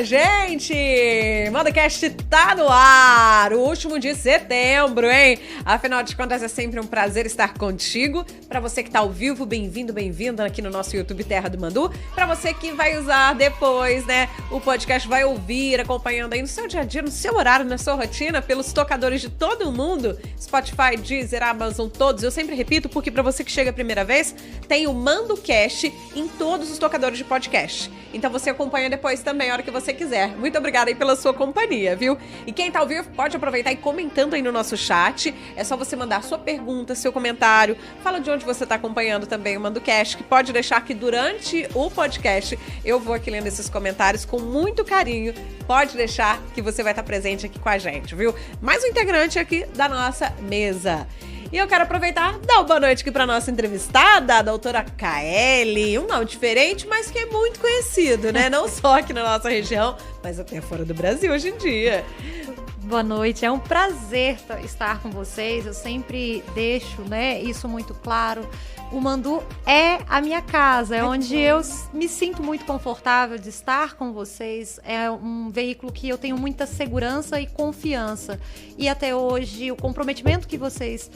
minha gente! MandoCast tá no ar, o último de setembro, hein? Afinal de contas, é sempre um prazer estar contigo. Pra você que tá ao vivo, bem-vindo, bem-vinda aqui no nosso YouTube Terra do Mandu. Pra você que vai usar depois, né, o podcast, vai ouvir, acompanhando aí no seu dia a dia, no seu horário, na sua rotina, pelos tocadores de todo o mundo, Spotify, Deezer, Amazon, todos. Eu sempre repito, porque pra você que chega a primeira vez, tem o MandoCast em todos os tocadores de podcast. Então você acompanha depois também, a hora que você quiser. Muito obrigada aí pela sua companhia, viu? E quem tá ao vivo pode aproveitar e comentando aí no nosso chat. É só você mandar sua pergunta, seu comentário. Fala de onde você tá acompanhando também o MandoCast, que pode deixar que durante o podcast eu vou aqui lendo esses comentários com muito carinho. Pode deixar que você vai estar presente aqui com a gente, viu? Mais um integrante aqui da nossa mesa. E eu quero aproveitar e dar uma boa noite aqui para nossa entrevistada, a doutora Kaeli, um nome diferente, mas que é muito conhecido, né? Não só aqui na nossa região, mas até fora do Brasil hoje em dia. Boa noite, é um prazer estar com vocês, eu sempre deixo, né, isso muito claro. O Mandu é a minha casa, é onde eu me sinto muito confortável de estar com vocês. É um veículo que eu tenho muita segurança e confiança. E até hoje, o comprometimento que vocês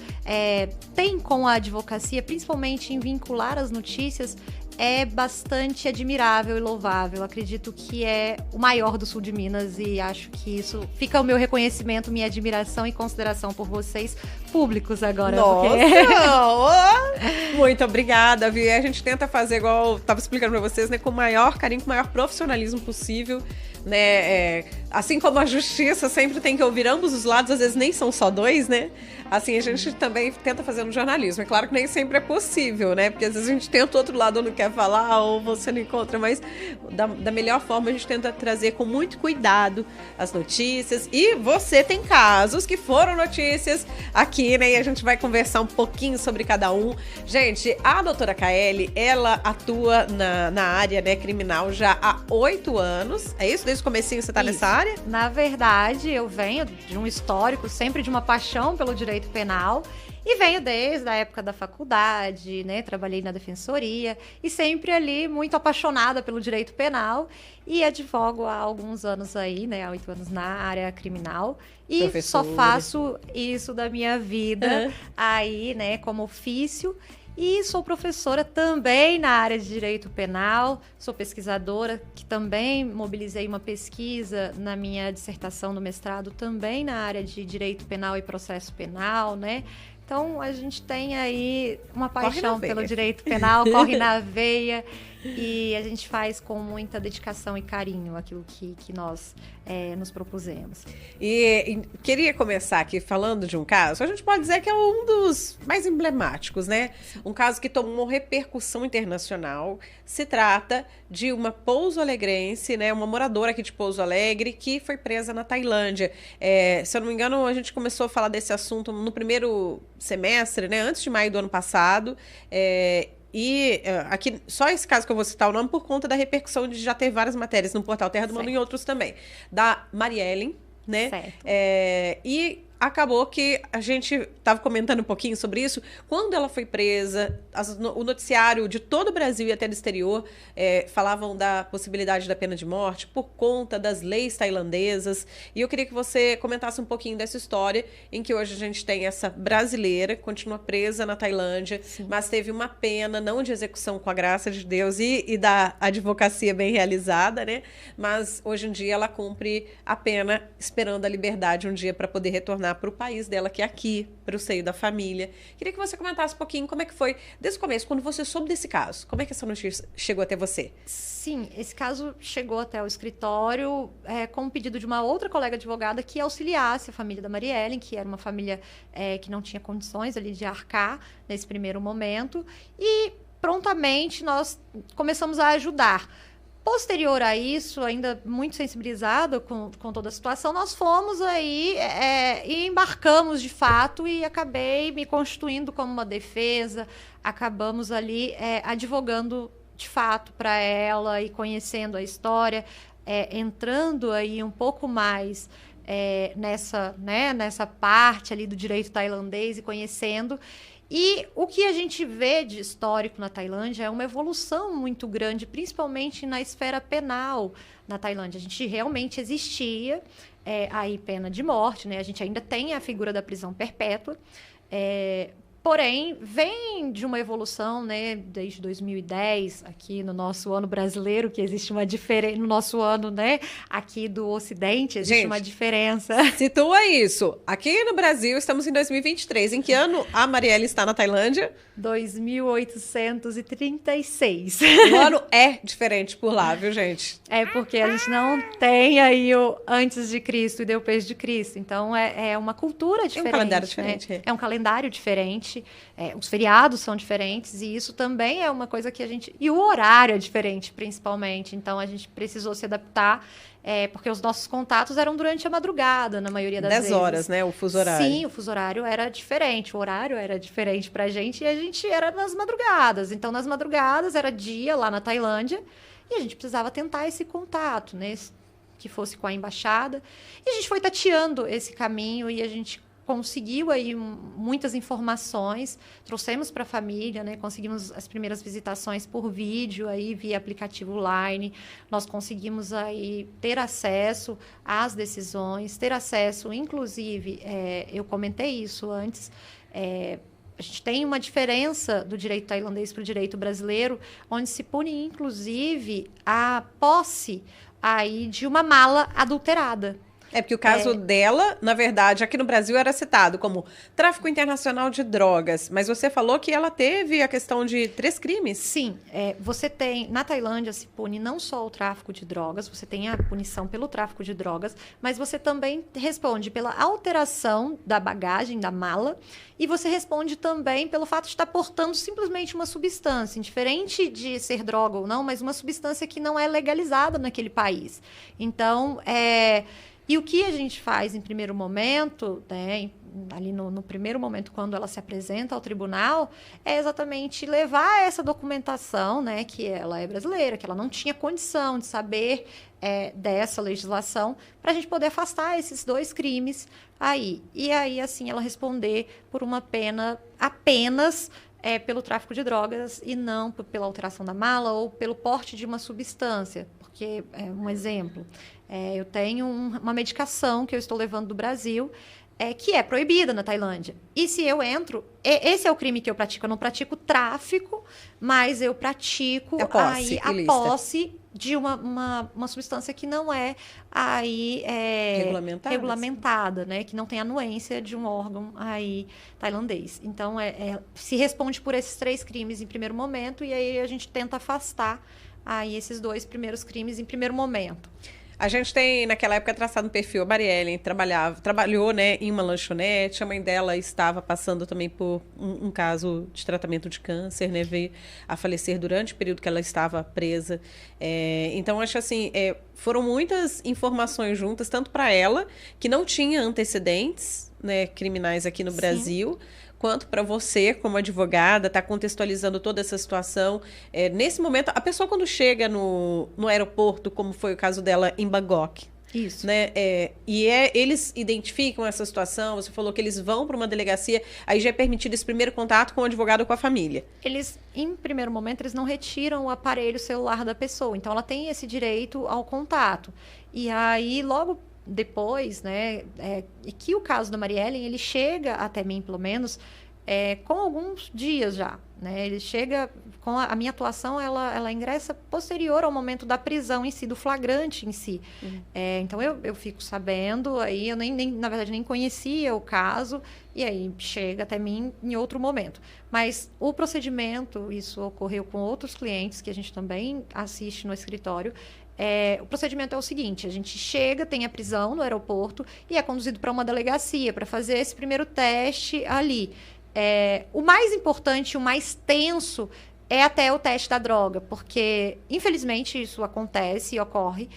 têm com a advocacia, principalmente em vincular as notícias, é bastante admirável e louvável. Acredito que é o maior do sul de Minas e acho que isso fica o meu reconhecimento, minha admiração e consideração por vocês públicos agora. Nossa! Porque... Muito obrigada, viu? E a gente tenta fazer igual eu tava explicando pra vocês, né? Com o maior carinho, com o maior profissionalismo possível, né? Assim como a justiça sempre tem que ouvir ambos os lados, às vezes nem são só dois, né? Assim, a gente também tenta fazer no jornalismo. É claro que nem sempre é possível, né? Porque às vezes a gente tenta o outro lado ou não quer falar, ou você não encontra, mas da melhor forma a gente tenta trazer com muito cuidado as notícias. E você tem casos que foram notícias aqui, né? E a gente vai conversar um pouquinho sobre cada um. Gente, a doutora Kaeli, ela atua na área, né, criminal já há 8 anos. É isso? Desde o comecinho você tá nessa área? Na verdade, eu venho de um histórico, sempre de uma paixão pelo direito penal. E venho desde a época da faculdade, né? Trabalhei na defensoria e sempre ali muito apaixonada pelo direito penal e advogo há alguns anos aí, né? Há 8 anos na área criminal e Professora. só faço isso da minha vida aí, né? Como ofício. E sou professora também na área de direito penal, sou pesquisadora, que também mobilizei uma pesquisa na minha dissertação do mestrado, também na área de direito penal e processo penal, né? Então, a gente tem aí uma paixão pelo direito penal, corre na veia, e a gente faz com muita dedicação e carinho aquilo que nós nos propusemos. E queria começar aqui falando de um caso, a gente pode dizer que é um dos mais emblemáticos, né? Um caso que tomou repercussão internacional. Se trata de uma pouso-alegrense, né? Uma moradora aqui de Pouso Alegre que foi presa na Tailândia. Se eu não me engano, a gente começou a falar desse assunto no primeiro semestre, né? Antes de maio do ano passado. E aqui, só esse caso que eu vou citar o nome por conta da repercussão de já ter várias matérias no portal Terra do Mandu e outros também. Da Mariellen, né? Certo. E acabou que a gente estava comentando um pouquinho sobre isso. Quando ela foi presa, o noticiário de todo o Brasil e até do exterior falavam da possibilidade da pena de morte por conta das leis tailandesas. E eu queria que você comentasse um pouquinho dessa história em que hoje a gente tem essa brasileira que continua presa na Tailândia, mas teve uma pena, não de execução com a graça de Deus e da advocacia bem realizada, né? Mas hoje em dia ela cumpre a pena esperando a liberdade um dia para poder retornar para o país dela, que é aqui, para o seio da família. Queria que você comentasse um pouquinho como é que foi, desde o começo, quando você soube desse caso. Como é que essa notícia chegou até você? Sim, esse caso chegou até o escritório com um pedido de uma outra colega advogada que auxiliasse a família da Mariellen, que era uma família que não tinha condições ali de arcar nesse primeiro momento. E prontamente nós começamos a ajudar. Posterior a isso, ainda muito sensibilizada com toda a situação, nós fomos aí e embarcamos de fato e acabei me constituindo como uma defesa, acabamos ali advogando de fato para ela e conhecendo a história, entrando aí um pouco mais nessa parte ali do direito tailandês e conhecendo. E o que a gente vê de histórico na Tailândia é uma evolução muito grande, principalmente na esfera penal na Tailândia. A gente realmente existia aí pena de morte, né? A gente ainda tem a figura da prisão perpétua, porém, vem de uma evolução, né, desde 2010, aqui no nosso ano brasileiro, que existe uma diferença, no nosso ano, né, aqui do Ocidente, existe uma diferença. Situa isso. Aqui no Brasil, estamos em 2023. Em que ano a Marielle está na Tailândia? 2836. O ano é diferente por lá, viu, gente? É porque a gente não tem aí o antes de Cristo e depois de Cristo. Então, é uma cultura diferente. É um calendário diferente. Né? É um calendário diferente. Os feriados são diferentes. E isso também é uma coisa que a gente... E o horário é diferente, principalmente. Então, a gente precisou se adaptar. Porque os nossos contatos eram durante a madrugada, na maioria das vezes. 10 horas, né? O fuso horário. Sim, o fuso horário era diferente. O horário era diferente pra gente e a gente era nas madrugadas. Então, nas madrugadas era dia lá na Tailândia e a gente precisava tentar esse contato, né? Que fosse com a embaixada. E a gente foi tateando esse caminho e a gente conseguiu aí muitas informações, trouxemos para a família, né? Conseguimos as primeiras visitações por vídeo, aí via aplicativo Line, nós conseguimos aí ter acesso às decisões, ter acesso, inclusive, eu comentei isso antes, a gente tem uma diferença do direito tailandês para o direito brasileiro, onde se pune, inclusive, a posse aí de uma mala adulterada. Porque o caso dela, na verdade, aqui no Brasil era citado como tráfico internacional de drogas. Mas você falou que ela teve a questão de 3 crimes. Sim. Você tem... Na Tailândia se pune não só o tráfico de drogas, você tem a punição pelo tráfico de drogas, mas você também responde pela alteração da bagagem, da mala, e você responde também pelo fato de estar portando simplesmente uma substância, indiferente de ser droga ou não, mas uma substância que não é legalizada naquele país. Então, e o que a gente faz em primeiro momento, né, ali no primeiro momento, quando ela se apresenta ao tribunal, é exatamente levar essa documentação, né, que ela é brasileira, que ela não tinha condição de saber dessa legislação, para a gente poder afastar esses 2 crimes aí. E aí, assim, ela responder por uma pena apenas pelo tráfico de drogas e não pela alteração da mala ou pelo porte de uma substância. Porque, um exemplo, eu tenho uma medicação que eu estou levando do Brasil, que é proibida na Tailândia. E se eu entro... Esse é o crime que eu pratico. Eu não pratico tráfico, mas eu pratico a posse de uma substância que não é aí regulamentada, né? Que não tem anuência de um órgão aí tailandês. Então, se responde por esses 3 crimes em primeiro momento e aí a gente tenta afastar aí esses 2 primeiros crimes em primeiro momento. A gente tem, naquela época, traçado um perfil. A Marielle trabalhou, né, em uma lanchonete. A mãe dela estava passando também por um caso de tratamento de câncer, né? Veio a falecer durante o período que ela estava presa. Então, acho assim, foram muitas informações juntas, tanto para ela, que não tinha antecedentes, né, criminais aqui no Brasil, quanto para você, como advogada, tá contextualizando toda essa situação. Nesse momento, a pessoa quando chega no aeroporto, como foi o caso dela em Bangkok, isso, né? Eles identificam essa situação, você falou que eles vão para uma delegacia, aí já é permitido esse primeiro contato com o advogado ou com a família. Eles, em primeiro momento, eles não retiram o aparelho celular da pessoa, então ela tem esse direito ao contato. E aí, logo depois, né, que o caso da Marielle, ele chega até mim, pelo menos, com alguns dias já, né? Ele chega com a minha atuação, ela ingressa posterior ao momento da prisão em si, do flagrante em si. Então eu fico sabendo, aí eu na verdade nem conhecia o caso, e aí chega até mim em outro momento. Mas o procedimento, isso ocorreu com outros clientes que a gente também assiste no escritório. O procedimento é o seguinte: a gente chega, tem a prisão no aeroporto e é conduzido para uma delegacia para fazer esse primeiro teste ali. O mais importante, o mais tenso, é até o teste da droga, porque, infelizmente, isso acontece e ocorre.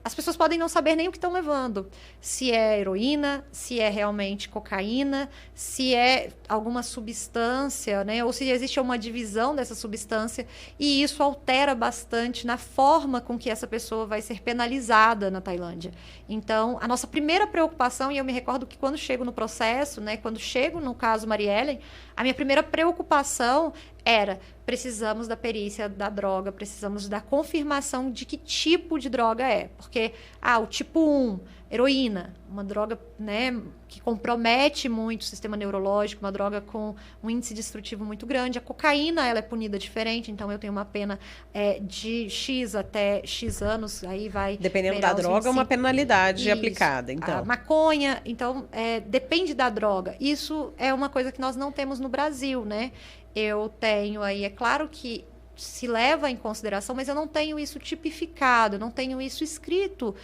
as pessoas podem não saber nem o que estão levando. Se é heroína, se é realmente cocaína, se é alguma substância, né? Ou se existe uma divisão dessa substância. E isso altera bastante na forma com que essa pessoa vai ser penalizada na Tailândia. Então, a nossa primeira preocupação, e eu me recordo que quando chego no processo, né? Quando chego no caso Mariellen, a minha primeira preocupação era: precisamos da perícia da droga, precisamos da confirmação de que tipo de droga é. Porque, o tipo 1, heroína, uma droga, né, que compromete muito o sistema neurológico, uma droga com um índice destrutivo muito grande. A cocaína, ela é punida diferente, então eu tenho uma pena de X até X anos, aí vai... Dependendo da droga, uma penalidade aplicada, então. A maconha, então, depende da droga. Isso é uma coisa que nós não temos no Brasil, né? Eu tenho aí, é claro que se leva em consideração, mas eu não tenho isso tipificado, eu não tenho isso escrito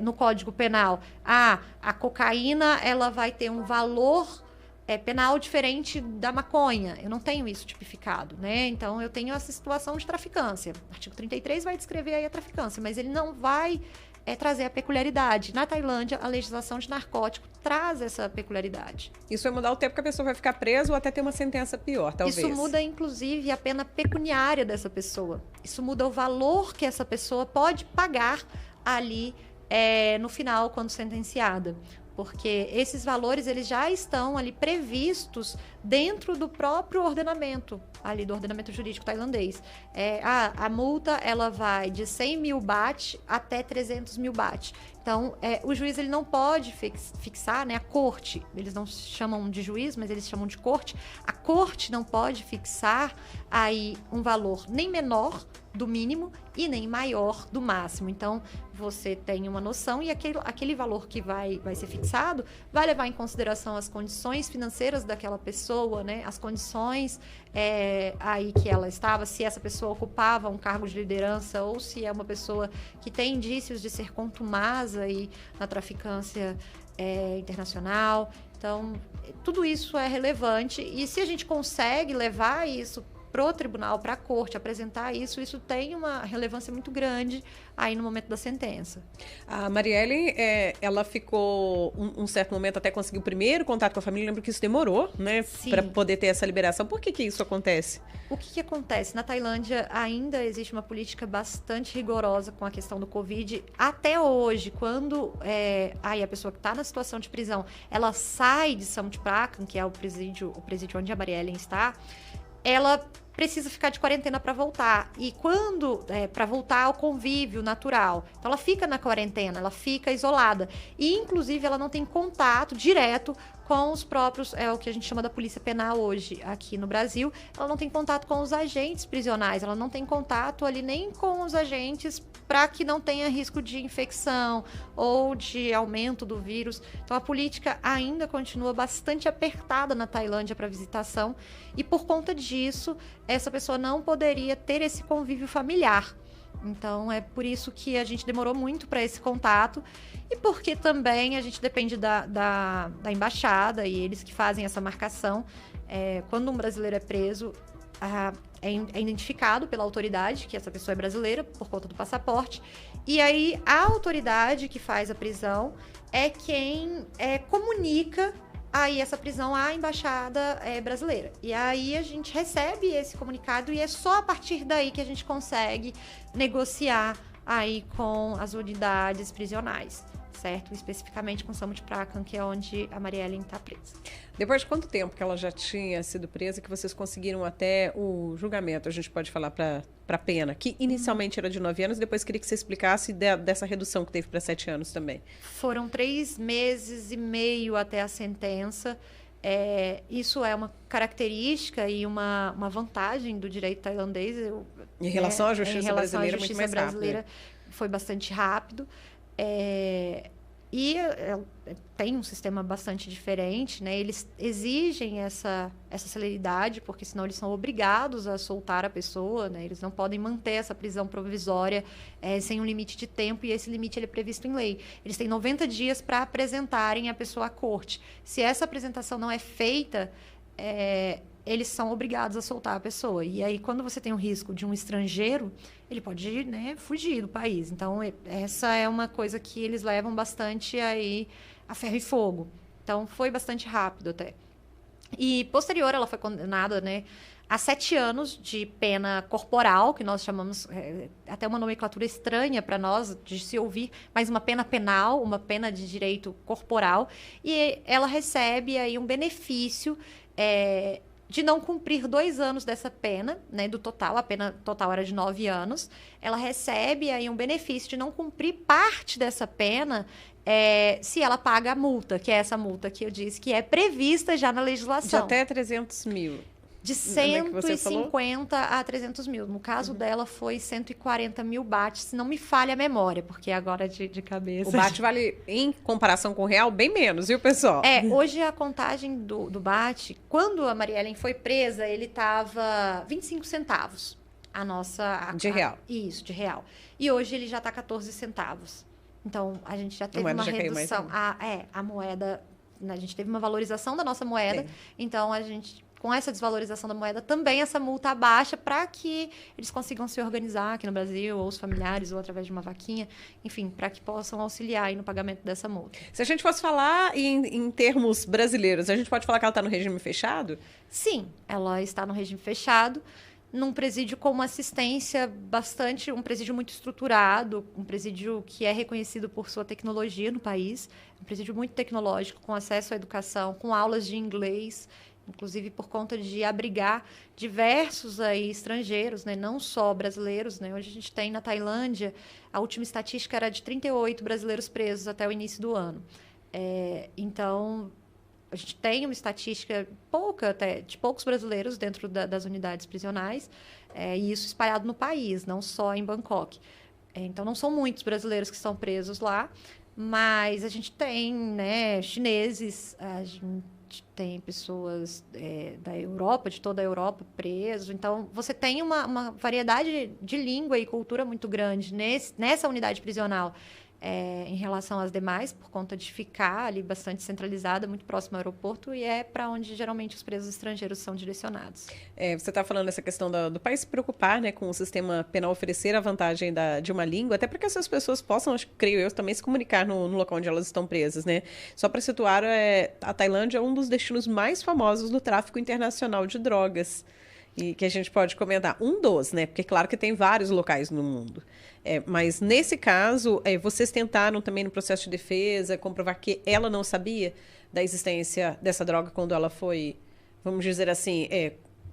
no Código Penal. A cocaína, ela vai ter um valor penal diferente da maconha. Eu não tenho isso tipificado, né? Então, eu tenho essa situação de traficância. O artigo 33 vai descrever aí a traficância, mas ele não vai trazer a peculiaridade. Na Tailândia, a legislação de narcótico traz essa peculiaridade. Isso vai mudar o tempo que a pessoa vai ficar presa ou até ter uma sentença pior, talvez. Isso muda, inclusive, a pena pecuniária dessa pessoa. Isso muda o valor que essa pessoa pode pagar ali no final, quando sentenciada. Porque esses valores, eles já estão ali previstos dentro do próprio ordenamento, ali do ordenamento jurídico tailandês. A multa, ela vai de 100 mil baht até 300 mil baht. Então, o juiz, ele não pode fixar, né, a corte, eles não chamam de juiz, mas eles chamam de corte. A corte não pode fixar aí um valor nem menor do mínimo e nem maior do máximo. Então, você tem uma noção e aquele valor que vai ser fixado vai levar em consideração as condições financeiras daquela pessoa, né? As condições aí que ela estava, se essa pessoa ocupava um cargo de liderança ou se é uma pessoa que tem indícios de ser contumaz aí na traficância internacional. Então, tudo isso é relevante e se a gente consegue levar isso pro tribunal, para a corte, apresentar isso tem uma relevância muito grande aí no momento da sentença. A Mariellen, ela ficou um certo momento até conseguir o primeiro contato com a família. Lembro que isso demorou, né, para poder ter essa liberação. Por que isso acontece? O que acontece? Na Tailândia ainda existe uma política bastante rigorosa com a questão do Covid. Até hoje, quando a pessoa que está na situação de prisão, ela sai de Samut Prakan, que é o presídio onde a Mariellen está, ela precisa ficar de quarentena para voltar. E quando, para voltar ao convívio natural. Então, ela fica na quarentena, ela fica isolada. E, inclusive, ela não tem contato direto com os próprios, o que a gente chama da polícia penal hoje aqui no Brasil. Ela não tem contato com os agentes prisionais, ela não tem contato ali nem com os agentes para que não tenha risco de infecção ou de aumento do vírus. Então, a política ainda continua bastante apertada na Tailândia para visitação e, por conta disso, essa pessoa não poderia ter esse convívio familiar. Então, é por isso que a gente demorou muito para esse contato e porque também a gente depende da embaixada e eles que fazem essa marcação. Quando um brasileiro é preso, é identificado pela autoridade que essa pessoa é brasileira por conta do passaporte. E aí, a autoridade que faz a prisão é quem comunica aí essa prisão à embaixada brasileira. E aí a gente recebe esse comunicado e é só a partir daí que a gente consegue negociar aí com as unidades prisionais, certo? Especificamente com Samut Prakan, que é onde a Mariellen está presa. Depois de quanto tempo que ela já tinha sido presa que vocês conseguiram até o julgamento? A gente pode falar para a pena, que inicialmente era de 9 anos, depois queria que você explicasse dessa redução que teve para 7 anos também. Foram 3 meses e meio até a sentença. Isso é uma característica e uma vantagem do direito tailandês. Em relação à justiça brasileira, muito mais rápido. Foi bastante rápido. E tem um sistema bastante diferente, né? Eles exigem essa celeridade, porque senão eles são obrigados a soltar a pessoa, né? Eles não podem manter essa prisão provisória sem um limite de tempo, e esse limite ele é previsto em lei. Eles têm 90 dias para apresentarem a pessoa à corte. Se essa apresentação não é feita, eles são obrigados a soltar a pessoa. E aí, quando você tem o risco de um estrangeiro, ele pode, né, fugir do país. Então, essa é uma coisa que eles levam bastante aí a ferro e fogo. Então, foi bastante rápido até. E, posterior, ela foi condenada, né, a 7 anos de pena corporal, que nós chamamos, até uma nomenclatura estranha para nós de se ouvir, mas uma pena penal, uma pena de direito corporal. E ela recebe aí um benefício de não cumprir 2 anos dessa pena, né, do total, a pena total era de 9 anos. Ela recebe aí um benefício de não cumprir parte dessa pena se ela paga a multa, que é essa multa que eu disse que é prevista já na legislação. De até 300 mil. De 150 a 300 mil. No caso dela, foi 140 mil bates, se não me falha a memória, porque agora de cabeça... O bate vale, em comparação com o real, bem menos, viu, pessoal? Hoje a contagem do bate, quando a Maria Ellen foi presa, ele estava 25 centavos. De real. Isso, de real. E hoje ele já está 14 centavos. Então, a gente já teve uma redução. A moeda... A gente teve uma valorização da nossa moeda. Então, a gente... Com essa desvalorização da moeda, também essa multa abaixa para que eles consigam se organizar aqui no Brasil, ou os familiares, ou através de uma vaquinha, enfim, para que possam auxiliar aí no pagamento dessa multa. Se a gente fosse falar em termos brasileiros, a gente pode falar que ela está no regime fechado? Sim, ela está no regime fechado, num presídio com uma assistência um presídio muito estruturado, um presídio que é reconhecido por sua tecnologia no país, um presídio muito tecnológico, com acesso à educação, com aulas de inglês, inclusive por conta de abrigar diversos aí estrangeiros, né? Não só brasileiros, né? Hoje a gente tem na Tailândia, a última estatística era de 38 brasileiros presos até o início do ano. Então, a gente tem uma estatística de poucos brasileiros dentro das unidades prisionais, e isso espalhado no país, não só em Bangkok. Então, não são muitos brasileiros que estão presos lá, mas a gente tem, né, chineses, a gente tem pessoas da Europa, de toda a Europa, presos. Então, você tem uma variedade de língua e cultura muito grande nessa unidade prisional em relação às demais, por conta de ficar ali bastante centralizada, muito próximo ao aeroporto, e é para onde geralmente os presos estrangeiros são direcionados. Você está falando dessa questão do país se preocupar, né, com o sistema penal oferecer a vantagem de uma língua, até para que essas pessoas possam, creio eu, também se comunicar no local onde elas estão presas, né? Só para situar, a Tailândia é um dos destinos mais famosos do tráfico internacional de drogas. E que a gente pode comentar. Né? Porque claro que tem vários locais no mundo. Mas nesse caso, vocês tentaram também no processo de defesa comprovar que ela não sabia da existência dessa droga quando ela foi, vamos dizer assim,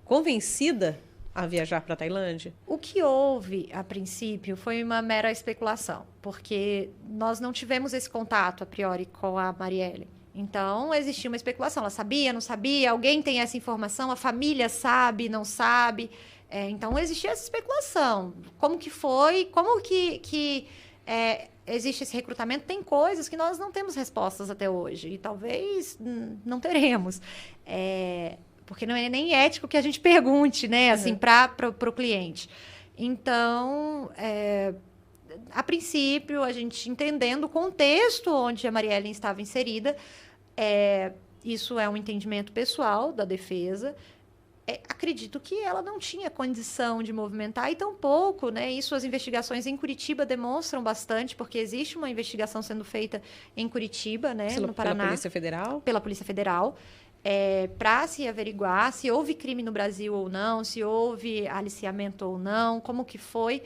convencida a viajar para a Tailândia? O que houve, a princípio, foi uma mera especulação, porque nós não tivemos esse contato, a priori, com a Marielle. Então, existia uma especulação. Ela sabia, não sabia? Alguém tem essa informação? A família sabe, não sabe? Então, existia essa especulação. Como que foi? Como que existe esse recrutamento? Tem coisas que nós não temos respostas até hoje. E talvez não teremos. Porque não é nem ético que a gente pergunte, né? Assim, para o cliente. Então, a princípio, a gente entendendo o contexto onde a Maria Ellen estava inserida, isso é um entendimento pessoal da defesa. Acredito que ela não tinha condição de movimentar, e tampouco, né? Isso as investigações em Curitiba demonstram bastante, porque existe uma investigação sendo feita em Curitiba, né, no Paraná. Pela Polícia Federal? Pela Polícia Federal. Para se averiguar se houve crime no Brasil ou não, se houve aliciamento ou não, como que foi.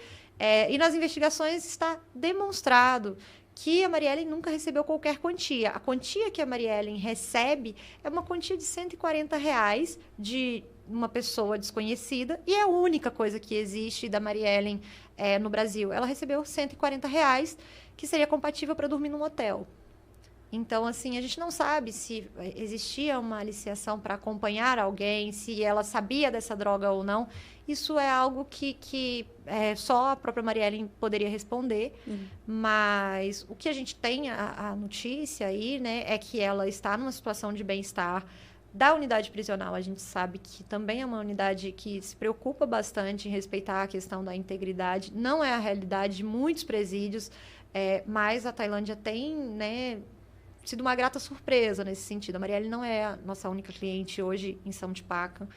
E nas investigações está demonstrado que a Maria Ellen nunca recebeu qualquer quantia. A quantia que a Maria Ellen recebe é uma quantia de R$140 de uma pessoa desconhecida, e é a única coisa que existe da Maria Ellen no Brasil. Ela recebeu R$140, que seria compatível para dormir num hotel. Então, assim, a gente não sabe se existia uma aliciação para acompanhar alguém, se ela sabia dessa droga ou não. Isso é algo que só a própria Maria Ellen poderia responder. Mas o que a gente tem, a notícia aí, né, é que ela está numa situação de bem-estar. Da unidade prisional, a gente sabe que também é uma unidade que se preocupa bastante em respeitar a questão da integridade. Não é a realidade de muitos presídios, mas a Tailândia tem, né, sido uma grata surpresa nesse sentido. A Marielle não é a nossa única cliente hoje em São de Paca,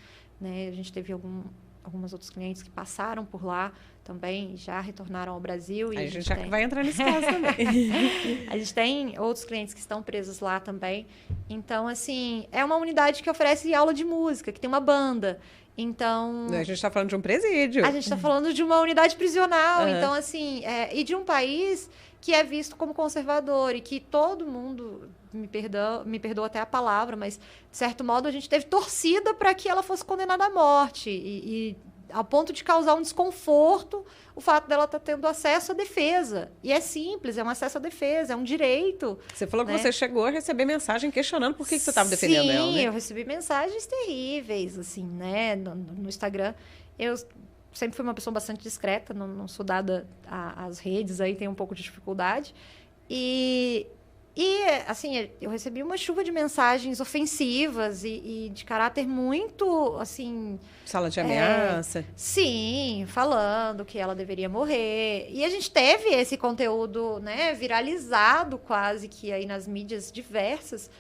né? A gente teve algumas outros clientes que passaram por lá também, já retornaram ao Brasil. E a gente já vai entrar nesse caso também. A gente tem outros clientes que estão presos lá também. Então, assim, é uma unidade que oferece aula de música, que tem uma banda. Então... A gente está falando de um presídio. A gente está falando de uma unidade prisional. Uhum. Então, assim, e de um país que é visto como conservador e que todo mundo, me perdoa até a palavra, mas, de certo modo, a gente teve torcida para que ela fosse condenada à morte. E ao ponto de causar um desconforto o fato dela estar tendo acesso à defesa. E é simples, é um acesso à defesa, é um direito. Você falou que né? você chegou a receber mensagem questionando por que você estava defendendo ela, né? Sim, eu recebi mensagens terríveis, assim, né? No Instagram. Eu sempre fui uma pessoa bastante discreta, não sou dada às redes, aí tenho um pouco de dificuldade. E assim, eu recebi uma chuva de mensagens ofensivas e de caráter muito, assim... Sala de ameaça. Sim, falando que ela deveria morrer. E a gente teve esse conteúdo, né, viralizado quase que aí nas mídias diversas,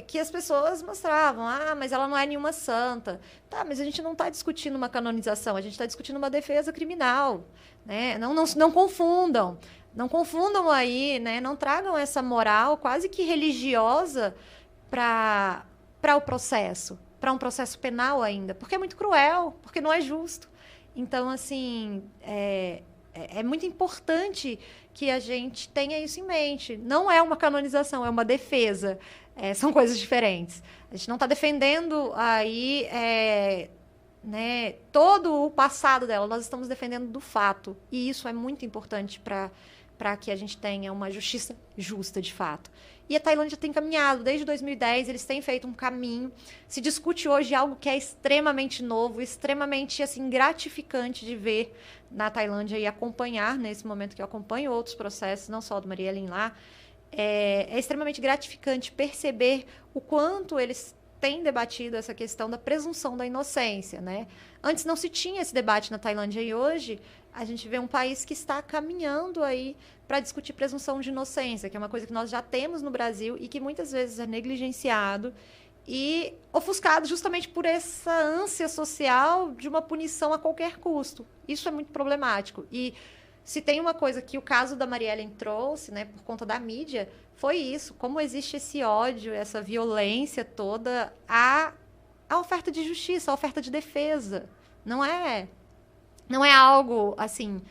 que as pessoas mostravam, mas ela não é nenhuma santa. Tá, mas a gente não está discutindo uma canonização, a gente está discutindo uma defesa criminal, né? Não confundam. Não confundam aí, né? Não tragam essa moral quase que religiosa para o processo, para um processo penal ainda, porque é muito cruel, porque não é justo. Então, assim, é muito importante que a gente tenha isso em mente. Não é uma canonização, é uma defesa. São coisas diferentes. A gente não está defendendo aí né, todo o passado dela, nós estamos defendendo do fato. E isso é muito importante para que a gente tenha uma justiça justa, de fato. E a Tailândia tem caminhado. Desde 2010, eles têm feito um caminho. Se discute hoje algo que é extremamente novo, extremamente assim, gratificante de ver na Tailândia e acompanhar, nesse momento que eu acompanho outros processos, não só do Maria Helene lá. É extremamente gratificante perceber o quanto eles têm debatido essa questão da presunção da inocência, né? Antes não se tinha esse debate na Tailândia e hoje a gente vê um país que está caminhando aí para discutir presunção de inocência, que é uma coisa que nós já temos no Brasil e que muitas vezes é negligenciado e ofuscado justamente por essa ânsia social de uma punição a qualquer custo. Isso é muito problemático. E se tem uma coisa que o caso da Maria Helene trouxe, né, por conta da mídia, foi isso. Como existe esse ódio, essa violência toda à oferta de justiça, à oferta de defesa. Não é algo, assim,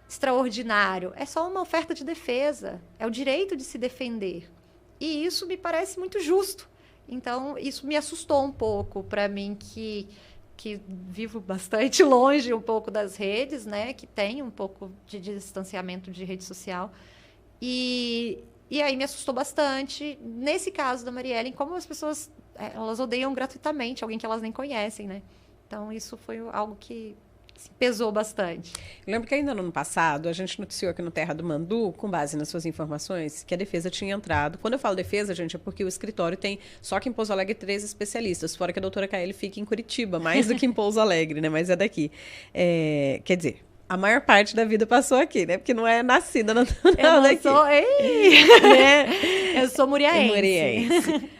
extraordinário. É só uma oferta de defesa. É o direito de se defender. E isso me parece muito justo. Então, isso me assustou um pouco para mim, que vivo bastante longe um pouco das redes, né? Que tem um pouco de distanciamento de rede social. E aí me assustou bastante, nesse caso da Maria Helene, como as pessoas elas odeiam gratuitamente alguém que elas nem conhecem, né? Então, isso foi algo que pesou bastante. Eu lembro que ainda no ano passado, a gente noticiou aqui no Terra do Mandu, com base nas suas informações, que a defesa tinha entrado. Quando eu falo defesa, gente, é porque o escritório tem só que em Pouso Alegre 3 especialistas, fora que a doutora Kaeli fica em Curitiba, mais do que em Pouso Alegre, né? Mas é daqui. Quer dizer, a maior parte da vida passou aqui, né? Porque não é nascida natural daqui. Eu sou muriaense.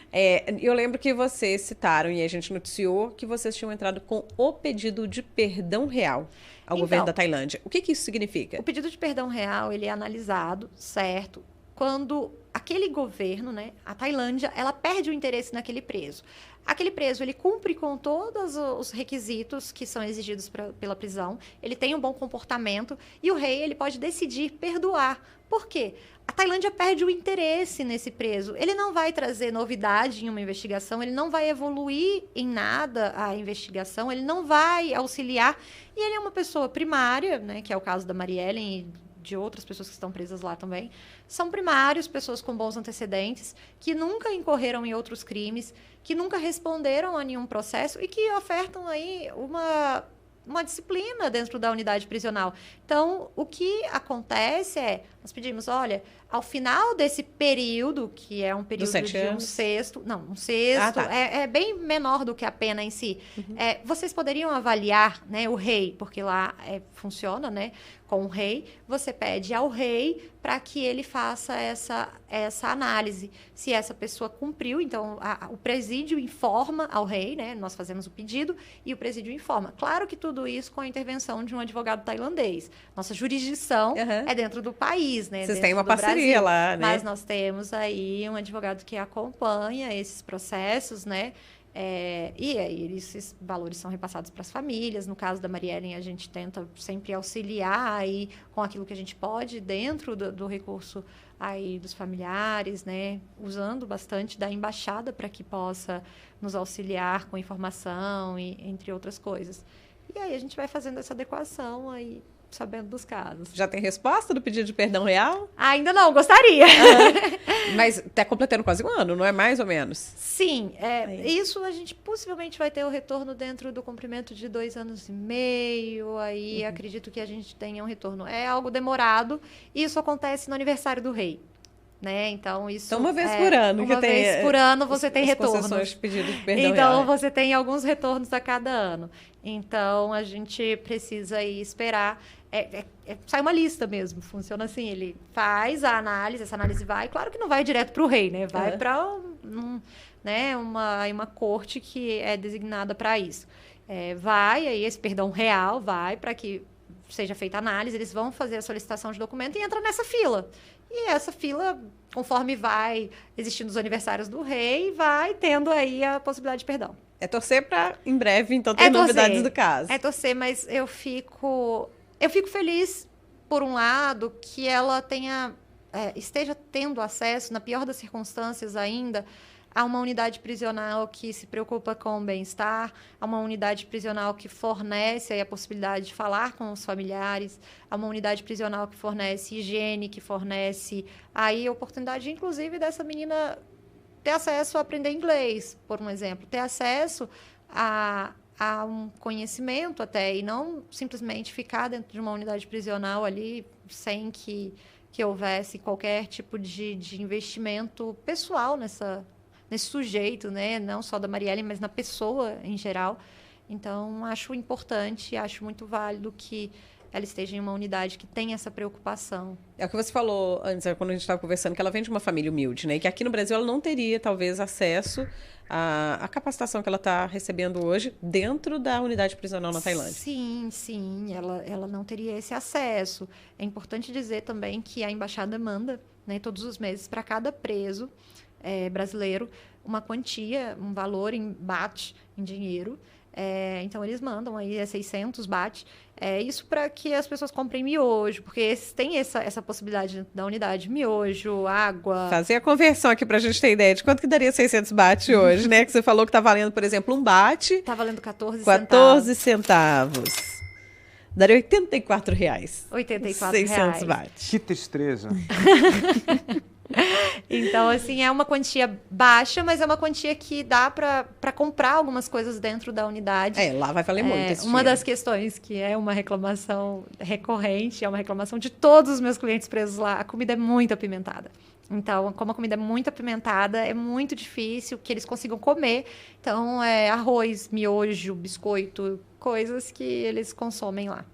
Eu lembro que vocês citaram, e a gente noticiou, que vocês tinham entrado com o pedido de perdão real ao governo da Tailândia. O que isso significa? O pedido de perdão real, ele é analisado, certo, quando aquele governo, né, a Tailândia, ela perde o interesse naquele preso. Aquele preso, ele cumpre com todos os requisitos que são exigidos pela prisão, ele tem um bom comportamento e o rei, ele pode decidir perdoar. Por quê? A Tailândia perde o interesse nesse preso. Ele não vai trazer novidade em uma investigação, ele não vai evoluir em nada a investigação, ele não vai auxiliar. E ele é uma pessoa primária, né, que é o caso da Maria Helene e de outras pessoas que estão presas lá também. São primários, pessoas com bons antecedentes, que nunca incorreram em outros crimes, que nunca responderam a nenhum processo e que ofertam aí uma disciplina dentro da unidade prisional. Então, o que acontece nós pedimos, olha, ao final desse período, que é um período de um sexto... Não, um sexto, é bem menor do que a pena em si. Vocês poderiam avaliar, né, o rei, porque lá funciona, né, com o rei. Você pede ao rei para que ele faça essa análise. Se essa pessoa cumpriu, então o presídio informa ao rei, né, nós fazemos o pedido e o presídio informa. Claro que tudo isso com a intervenção de um advogado tailandês. Nossa jurisdição é dentro do país, né? Vocês têm uma parceria lá, né? Mas nós temos aí um advogado que acompanha esses processos, né? E aí esses valores são repassados para as famílias. No caso da Mariellen, a gente tenta sempre auxiliar aí com aquilo que a gente pode dentro do recurso aí dos familiares, né? Usando bastante da embaixada para que possa nos auxiliar com informação e entre outras coisas. E aí a gente vai fazendo essa adequação aí, sabendo dos casos. Já tem resposta do pedido de perdão real? Ainda não, gostaria. Mas está completando quase um ano, não é mais ou menos? Sim, isso a gente possivelmente vai ter o retorno dentro do cumprimento de 2 anos e meio, aí acredito que a gente tenha um retorno. É algo demorado, e isso acontece no aniversário do rei. Né? Então, uma vez por ano. Uma vez por ano você tem retorno. Pedido de perdão então, real. Você tem alguns retornos a cada ano. Então, a gente precisa aí esperar. Sai uma lista mesmo, funciona assim, ele faz a análise, essa análise vai, claro que não vai direto para o rei, né? Vai para uma corte que é designada para isso. Vai, aí esse perdão real vai para que seja feita a análise, eles vão fazer a solicitação de documento e entra nessa fila. E essa fila, conforme vai existindo os aniversários do rei, vai tendo aí a possibilidade de perdão. É torcer para, em breve, então, ter novidades do caso. É torcer, mas eu fico feliz, por um lado, que ela esteja tendo acesso, na pior das circunstâncias ainda, a uma unidade prisional que se preocupa com o bem-estar, a uma unidade prisional que fornece aí a possibilidade de falar com os familiares, a uma unidade prisional que fornece higiene, que fornece aí a oportunidade, inclusive, dessa menina ter acesso a aprender inglês, por um exemplo, ter acesso a um conhecimento até, e não simplesmente ficar dentro de uma unidade prisional ali sem que houvesse qualquer tipo de investimento pessoal nesse sujeito, né? Não só da Mariellen, mas na pessoa em geral. Então, acho importante, acho muito válido que ela esteja em uma unidade que tem essa preocupação. É o que você falou antes, quando a gente estava conversando, que ela vem de uma família humilde, né? E que aqui no Brasil ela não teria, talvez, acesso à capacitação que ela está recebendo hoje dentro da unidade prisional na Tailândia. Sim. Ela não teria esse acesso. É importante dizer também que a embaixada manda, né, todos os meses para cada preso brasileiro uma quantia, um valor em baht, em dinheiro. Então, eles mandam aí 600 baht. Isso para que as pessoas comprem miojo, porque tem essa possibilidade da unidade. Miojo, água... Fazer a conversão aqui para a gente ter ideia de quanto que daria 600 baht hoje, né? Que você falou que está valendo, por exemplo, um baht... Está valendo 14 centavos. Daria R$84. 84 600 baht. Que tristeza. Então, assim, é uma quantia baixa, mas é uma quantia que dá para comprar algumas coisas dentro da unidade. Lá vai valer muito esse Uma dinheiro. das questões que é uma reclamação recorrente, é uma reclamação de todos os meus clientes presos lá, a comida é muito apimentada. Então, como a comida é muito apimentada, é muito difícil que eles consigam comer. Então, arroz, miojo, biscoito, coisas que eles consomem lá.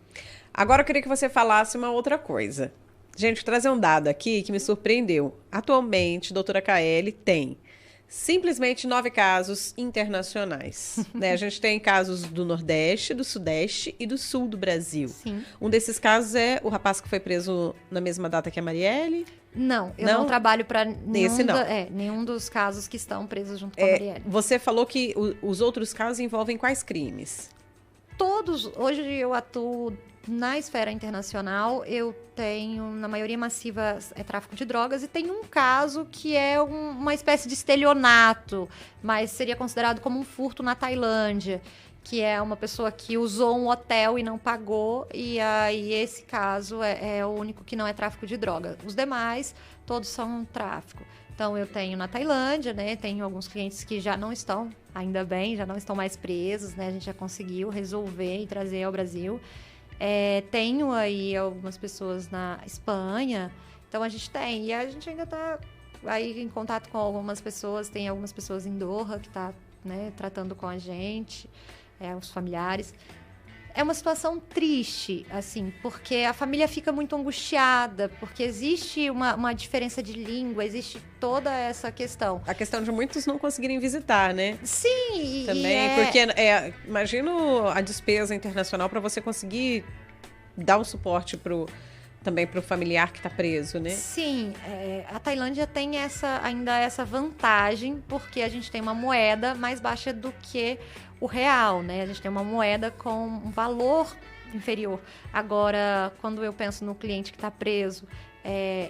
Agora eu queria que você falasse uma outra coisa. Gente, vou trazer um dado aqui que me surpreendeu. Atualmente, doutora KL tem simplesmente 9 casos internacionais. Né? A gente tem casos do Nordeste, do Sudeste e do Sul do Brasil. Sim. Um desses casos é o rapaz que foi preso na mesma data que a Marielle? Não, eu não trabalho para nenhum dos casos que estão presos junto com a Marielle. Você falou que os outros casos envolvem quais crimes? Todos. Hoje eu atuo na esfera internacional. Eu tenho, na maioria massiva, tráfico de drogas, e tem um caso que é uma espécie de estelionato, mas seria considerado como um furto na Tailândia, que é uma pessoa que usou um hotel e não pagou, e aí esse caso é o único que não é tráfico de droga. Os demais, todos são tráfico. Então, eu tenho na Tailândia, né? Tenho alguns clientes que já não estão, ainda bem, já não estão mais presos, né? A gente já conseguiu resolver e trazer ao Brasil. Tenho aí algumas pessoas na Espanha, Então a gente tem, e a gente ainda está aí em contato com algumas pessoas, tem algumas pessoas em Doha que tá, né, tratando com a gente, os familiares. É uma situação triste, assim, porque a família fica muito angustiada, porque existe uma diferença de língua, existe toda essa questão. A questão de muitos não conseguirem visitar, né? Sim, também, porque imagino a despesa internacional para você conseguir dar um suporte também para o familiar que está preso, né? Sim, a Tailândia tem ainda essa vantagem, porque a gente tem uma moeda mais baixa do que o real, né? A gente tem uma moeda com um valor inferior. Agora, quando eu penso no cliente que está preso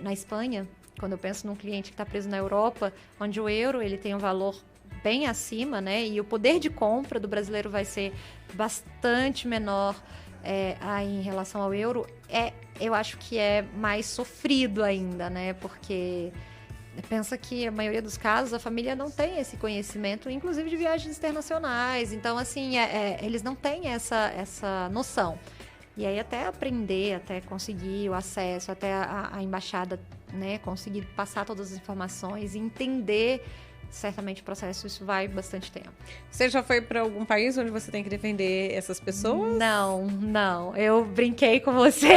na Espanha, quando eu penso num cliente que está preso na Europa, onde o euro ele tem um valor bem acima, né? E o poder de compra do brasileiro vai ser bastante menor aí em relação ao euro, eu acho que é mais sofrido ainda, né? Porque pensa que a maioria dos casos a família não tem esse conhecimento, inclusive de viagens internacionais. Então, assim, eles não têm essa noção. E aí até aprender, até conseguir o acesso, até a embaixada, né, conseguir passar todas as informações e entender certamente o processo, isso vai bastante tempo. Você já foi para algum país onde você tem que defender essas pessoas? Não. Eu brinquei com você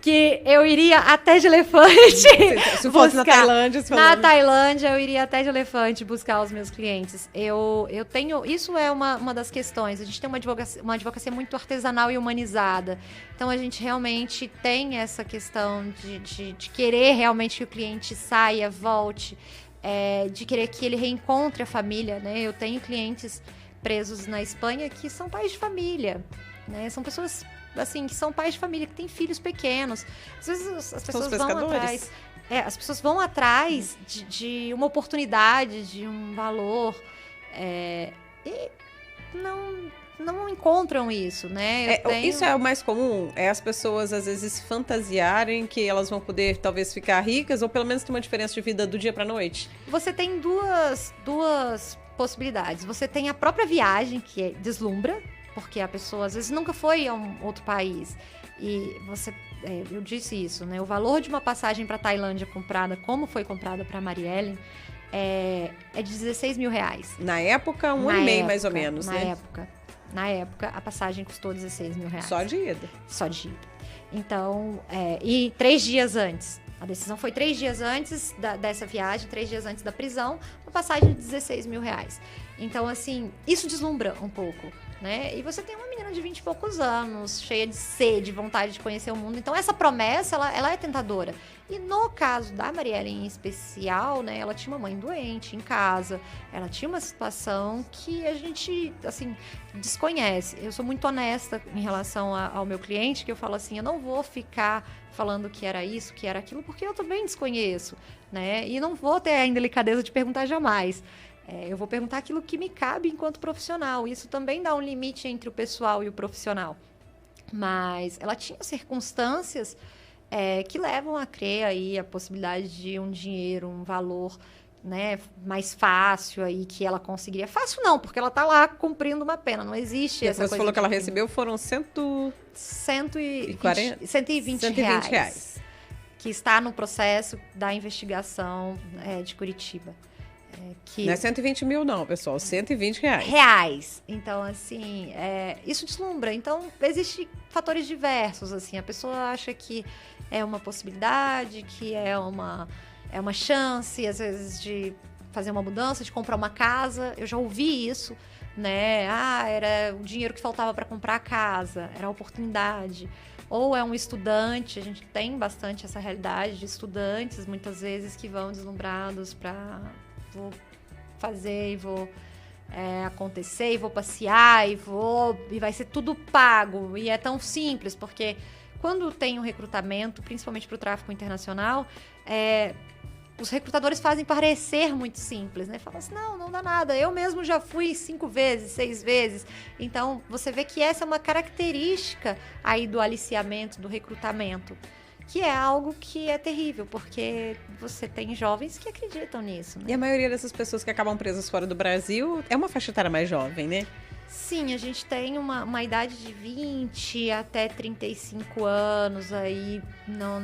que eu iria até de elefante. Se fosse na Tailândia. Na Tailândia, eu iria até de elefante buscar os meus clientes. Eu tenho... Isso é uma das questões. A gente tem uma advocacia muito artesanal e humanizada. Então, a gente realmente tem essa questão de querer realmente que o cliente saia, volte, de querer que ele reencontre a família, né? Eu tenho clientes presos na Espanha que são pais de família, né? São pessoas, assim, que são pais de família, que têm filhos pequenos. Às vezes as pessoas vão atrás... as pessoas vão atrás de uma oportunidade, de um valor, e não encontram isso, né? Isso é o mais comum? É as pessoas, às vezes, fantasiarem que elas vão poder, talvez, ficar ricas ou, pelo menos, ter uma diferença de vida do dia pra noite? Você tem duas possibilidades. Você tem a própria viagem, que deslumbra, porque a pessoa, às vezes, nunca foi a um outro país. E você... eu disse isso, né? O valor de uma passagem pra Tailândia comprada, como foi comprada pra Mariellen, é de 16 mil reais. Na época, um ano e meio, mais ou menos, né? Na época, a passagem custou 16 mil reais. Só de ida. Só de ida. Então, e 3 dias antes. A decisão foi 3 dias antes dessa viagem, 3 dias antes da prisão, uma passagem de 16 mil reais. Então, assim, isso deslumbra um pouco, né? E você tem uma menina de 20 e poucos anos, cheia de sede, vontade de conhecer o mundo. Então, essa promessa, ela é tentadora. E no caso da Mariellen em especial, né, ela tinha uma mãe doente em casa, ela tinha uma situação que a gente, assim, desconhece. Eu sou muito honesta em relação ao meu cliente, que eu falo assim, eu não vou ficar falando que era isso, que era aquilo, porque eu também desconheço, né? E não vou ter a indelicadeza de perguntar jamais. Eu vou perguntar aquilo que me cabe enquanto profissional. Isso também dá um limite entre o pessoal e o profissional. Mas ela tinha circunstâncias que levam a crer aí a possibilidade de um dinheiro, um valor, né, mais fácil aí que ela conseguiria. Fácil não, porque ela tá lá cumprindo uma pena, não existe essa coisa. Você falou que ela recebeu, foram 120 reais. Que está no processo da investigação de Curitiba. Não é 120 mil não, pessoal, 120 reais. Reais. Então, assim, isso deslumbra. Então, existem fatores diversos, assim. A pessoa acha que é uma possibilidade, que é uma chance, às vezes, de fazer uma mudança, de comprar uma casa. Eu já ouvi isso, né? Era o dinheiro que faltava para comprar a casa, era a oportunidade. Ou é um estudante, a gente tem bastante essa realidade de estudantes, muitas vezes, que vão deslumbrados para... vou fazer e vou acontecer, e vou passear, e vai ser tudo pago. E é tão simples, porque quando tem um recrutamento, principalmente para o tráfico internacional, os recrutadores fazem parecer muito simples, né? Falam assim, não dá nada. Eu mesmo já fui 5 vezes, 6 vezes. Então, você vê que essa é uma característica aí do aliciamento, do recrutamento, que é algo que é terrível, porque você tem jovens que acreditam nisso, né? E a maioria dessas pessoas que acabam presas fora do Brasil é uma faixa etária mais jovem, né? Sim, a gente tem uma idade de 20 até 35 anos, aí não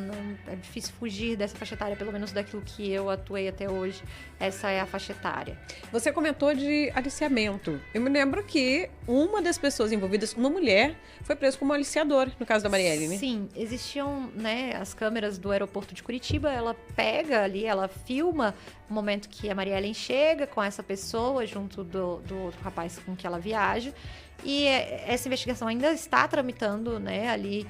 é difícil fugir dessa faixa etária, pelo menos daquilo que eu atuei até hoje. Essa é a faixa etária. Você comentou de aliciamento. Eu me lembro que uma das pessoas envolvidas, uma mulher, foi presa como aliciador, no caso da Marielle, né? Sim, existiam, né, as câmeras do aeroporto de Curitiba, ela pega ali, ela filma o momento que a Marielle chega com essa pessoa junto do outro rapaz com que ela viaja. E essa investigação ainda está tramitando, né, ali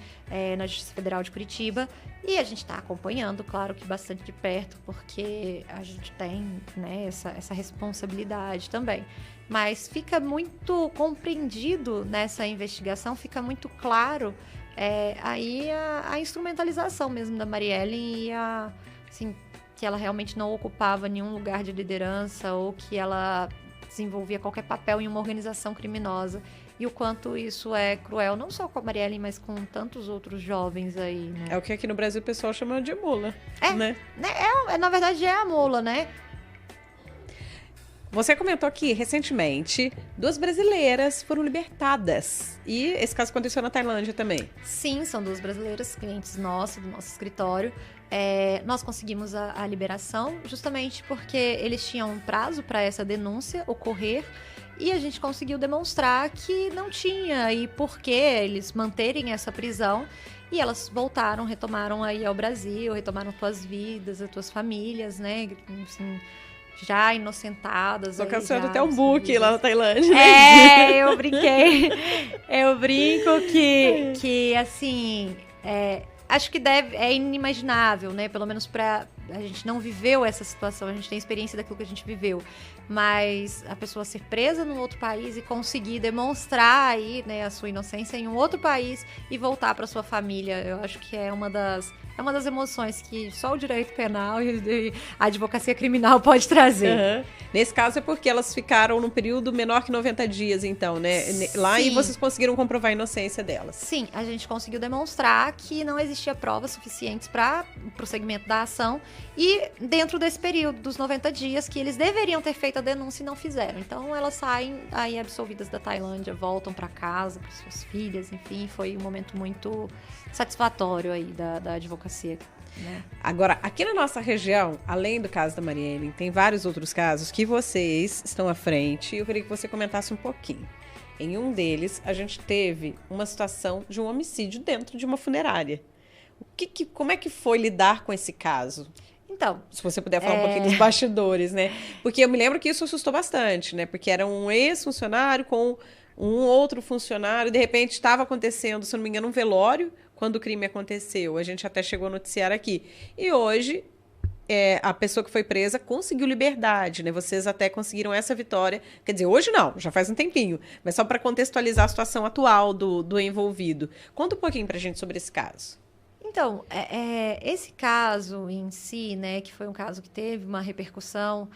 na Justiça Federal de Curitiba. E a gente está acompanhando, claro que bastante de perto, porque a gente tem, né, essa responsabilidade também. Mas fica muito compreendido nessa investigação, fica muito claro aí a instrumentalização mesmo da Marielle e assim, que ela realmente não ocupava nenhum lugar de liderança ou que ela desenvolvia qualquer papel em uma organização criminosa. E o quanto isso é cruel, não só com a Marielle, mas com tantos outros jovens aí, né? É o que aqui no Brasil o pessoal chama de mula, né? Na verdade, é a mula, né? Você comentou que, recentemente, 2 brasileiras foram libertadas. E esse caso aconteceu na Tailândia também. Sim, são 2 brasileiras, clientes nossos, do nosso escritório. Nós conseguimos a liberação justamente porque eles tinham um prazo para essa denúncia ocorrer e a gente conseguiu demonstrar que não tinha e por que eles manterem essa prisão. E elas voltaram, retomaram aí ao Brasil, retomaram suas vidas, as suas famílias, né? Assim, já inocentadas. Só que a senhora até um book lá na Tailândia. Eu brinquei. Eu brinco que assim, acho que é inimaginável, né? Pelo menos a gente não viveu essa situação, a gente tem experiência daquilo que a gente viveu. Mas a pessoa ser presa num outro país e conseguir demonstrar aí, né, a sua inocência em um outro país e voltar para sua família, eu acho que é uma das emoções que só o direito penal e a advocacia criminal pode trazer. Uhum. Nesse caso é porque elas ficaram num período menor que 90 dias, então, né? Lá. Sim. E vocês conseguiram comprovar a inocência delas. Sim, a gente conseguiu demonstrar que não existia provas suficientes para o prosseguimento da ação e dentro desse período dos 90 dias que eles deveriam ter feito a denúncia e não fizeram. Então elas saem aí absolvidas da Tailândia, voltam para casa, para suas filhas, enfim, foi um momento muito satisfatório aí da advocacia. Né? Agora, aqui na nossa região, além do caso da Marielle, tem vários outros casos que vocês estão à frente e eu queria que você comentasse um pouquinho. Em um deles, a gente teve uma situação de um homicídio dentro de uma funerária. Como é que foi lidar com esse caso? Então, se você puder falar um pouquinho dos bastidores, né? Porque eu me lembro que isso assustou bastante, né? Porque era um ex-funcionário com um outro funcionário, de repente estava acontecendo, se não me engano, um velório, quando o crime aconteceu. A gente até chegou a noticiar aqui. E hoje, a pessoa que foi presa conseguiu liberdade, né? Vocês até conseguiram essa vitória. Quer dizer, hoje não, já faz um tempinho. Mas só para contextualizar a situação atual do envolvido. Conta um pouquinho pra gente sobre esse caso. Então, esse caso em si, né, que foi um caso que teve uma repercussão,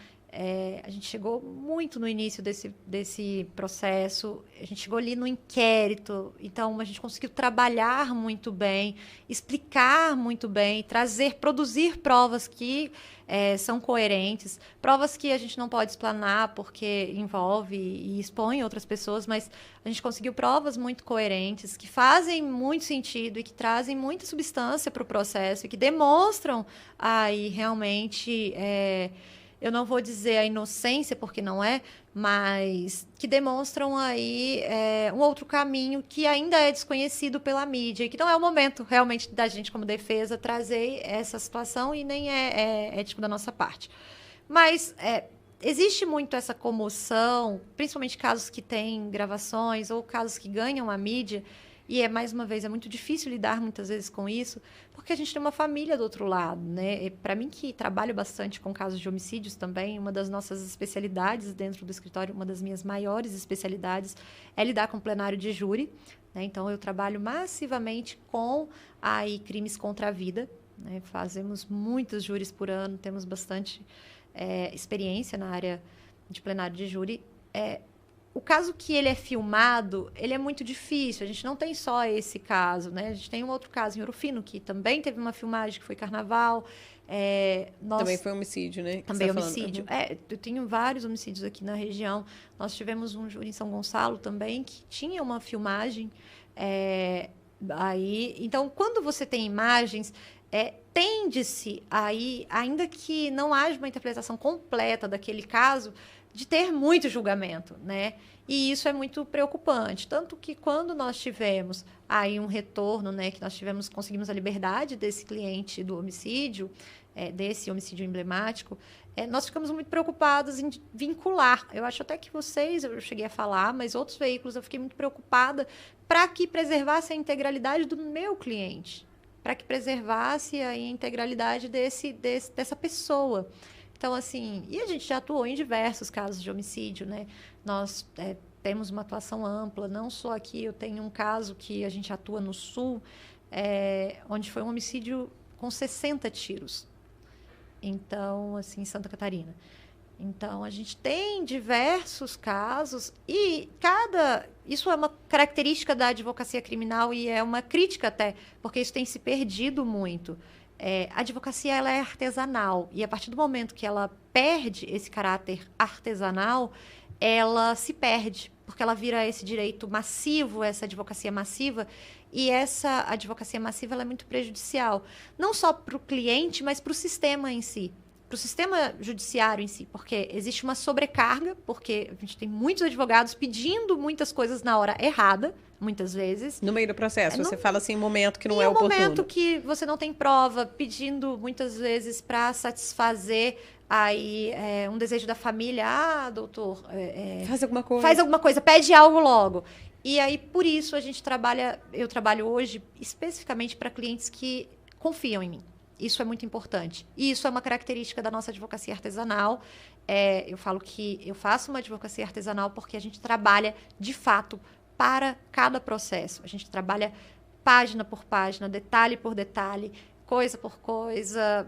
a gente chegou muito no início desse processo, a gente chegou ali no inquérito, então a gente conseguiu trabalhar muito bem, explicar muito bem, produzir provas que são coerentes, provas que a gente não pode explanar porque envolve e expõe outras pessoas, mas a gente conseguiu provas muito coerentes, que fazem muito sentido e que trazem muita substância para o processo e que demonstram aí realmente... eu não vou dizer a inocência, porque não é, mas que demonstram aí um outro caminho que ainda é desconhecido pela mídia e que não é o momento realmente da gente, como defesa, trazer essa situação e nem é ético da nossa parte. Mas existe muito essa comoção, principalmente casos que têm gravações ou casos que ganham a mídia, e mais uma vez, é muito difícil lidar muitas vezes com isso, porque a gente tem uma família do outro lado, né? Para mim, que trabalho bastante com casos de homicídios também, uma das nossas especialidades dentro do escritório, uma das minhas maiores especialidades é lidar com plenário de júri, né? Então, eu trabalho massivamente com crimes contra a vida, né? Fazemos muitos júris por ano, temos bastante experiência na área de plenário de júri. O caso que ele é filmado, ele é muito difícil. A gente não tem só esse caso, né? A gente tem um outro caso em Ouro Fino, que também teve uma filmagem, que foi Carnaval. Também foi homicídio, né? Também homicídio. Eu tenho vários homicídios aqui na região. Nós tivemos um júri em São Gonçalo também, que tinha uma filmagem. Então, quando você tem imagens, tende-se aí, ainda que não haja uma interpretação completa daquele caso, de ter muito julgamento, né? E isso é muito preocupante. Tanto que quando nós tivemos aí um retorno, né, que nós conseguimos a liberdade desse cliente do homicídio, desse homicídio emblemático, nós ficamos muito preocupados em vincular. Eu acho até que eu cheguei a falar, mas outros veículos eu fiquei muito preocupada para que preservasse a integralidade do meu cliente, para que preservasse a integralidade dessa pessoa. Então, assim, e a gente já atuou em diversos casos de homicídio, né? Nós temos uma atuação ampla, não só aqui, eu tenho um caso que a gente atua no Sul, onde foi um homicídio com 60 tiros. Então, assim, em Santa Catarina. Então, a gente tem diversos casos e isso é uma característica da advocacia criminal e é uma crítica até, porque isso tem se perdido muito. A advocacia ela é artesanal e a partir do momento que ela perde esse caráter artesanal, ela se perde, porque ela vira esse direito massivo, essa advocacia massiva, e essa advocacia massiva ela é muito prejudicial, não só para o cliente, mas para o sistema em si, para o sistema judiciário em si, porque existe uma sobrecarga, porque a gente tem muitos advogados pedindo muitas coisas na hora errada, muitas vezes. No meio do processo, você fala assim, um momento que não é oportuno. Em um momento que você não tem prova, pedindo muitas vezes para satisfazer aí um desejo da família. Doutor, faz alguma coisa. Faz alguma coisa, pede algo logo. E aí, por isso, eu trabalho hoje especificamente para clientes que confiam em mim. Isso é muito importante. E isso é uma característica da nossa advocacia artesanal. Eu falo que eu faço uma advocacia artesanal porque a gente trabalha, de fato, para cada processo. A gente trabalha página por página, detalhe por detalhe, coisa por coisa,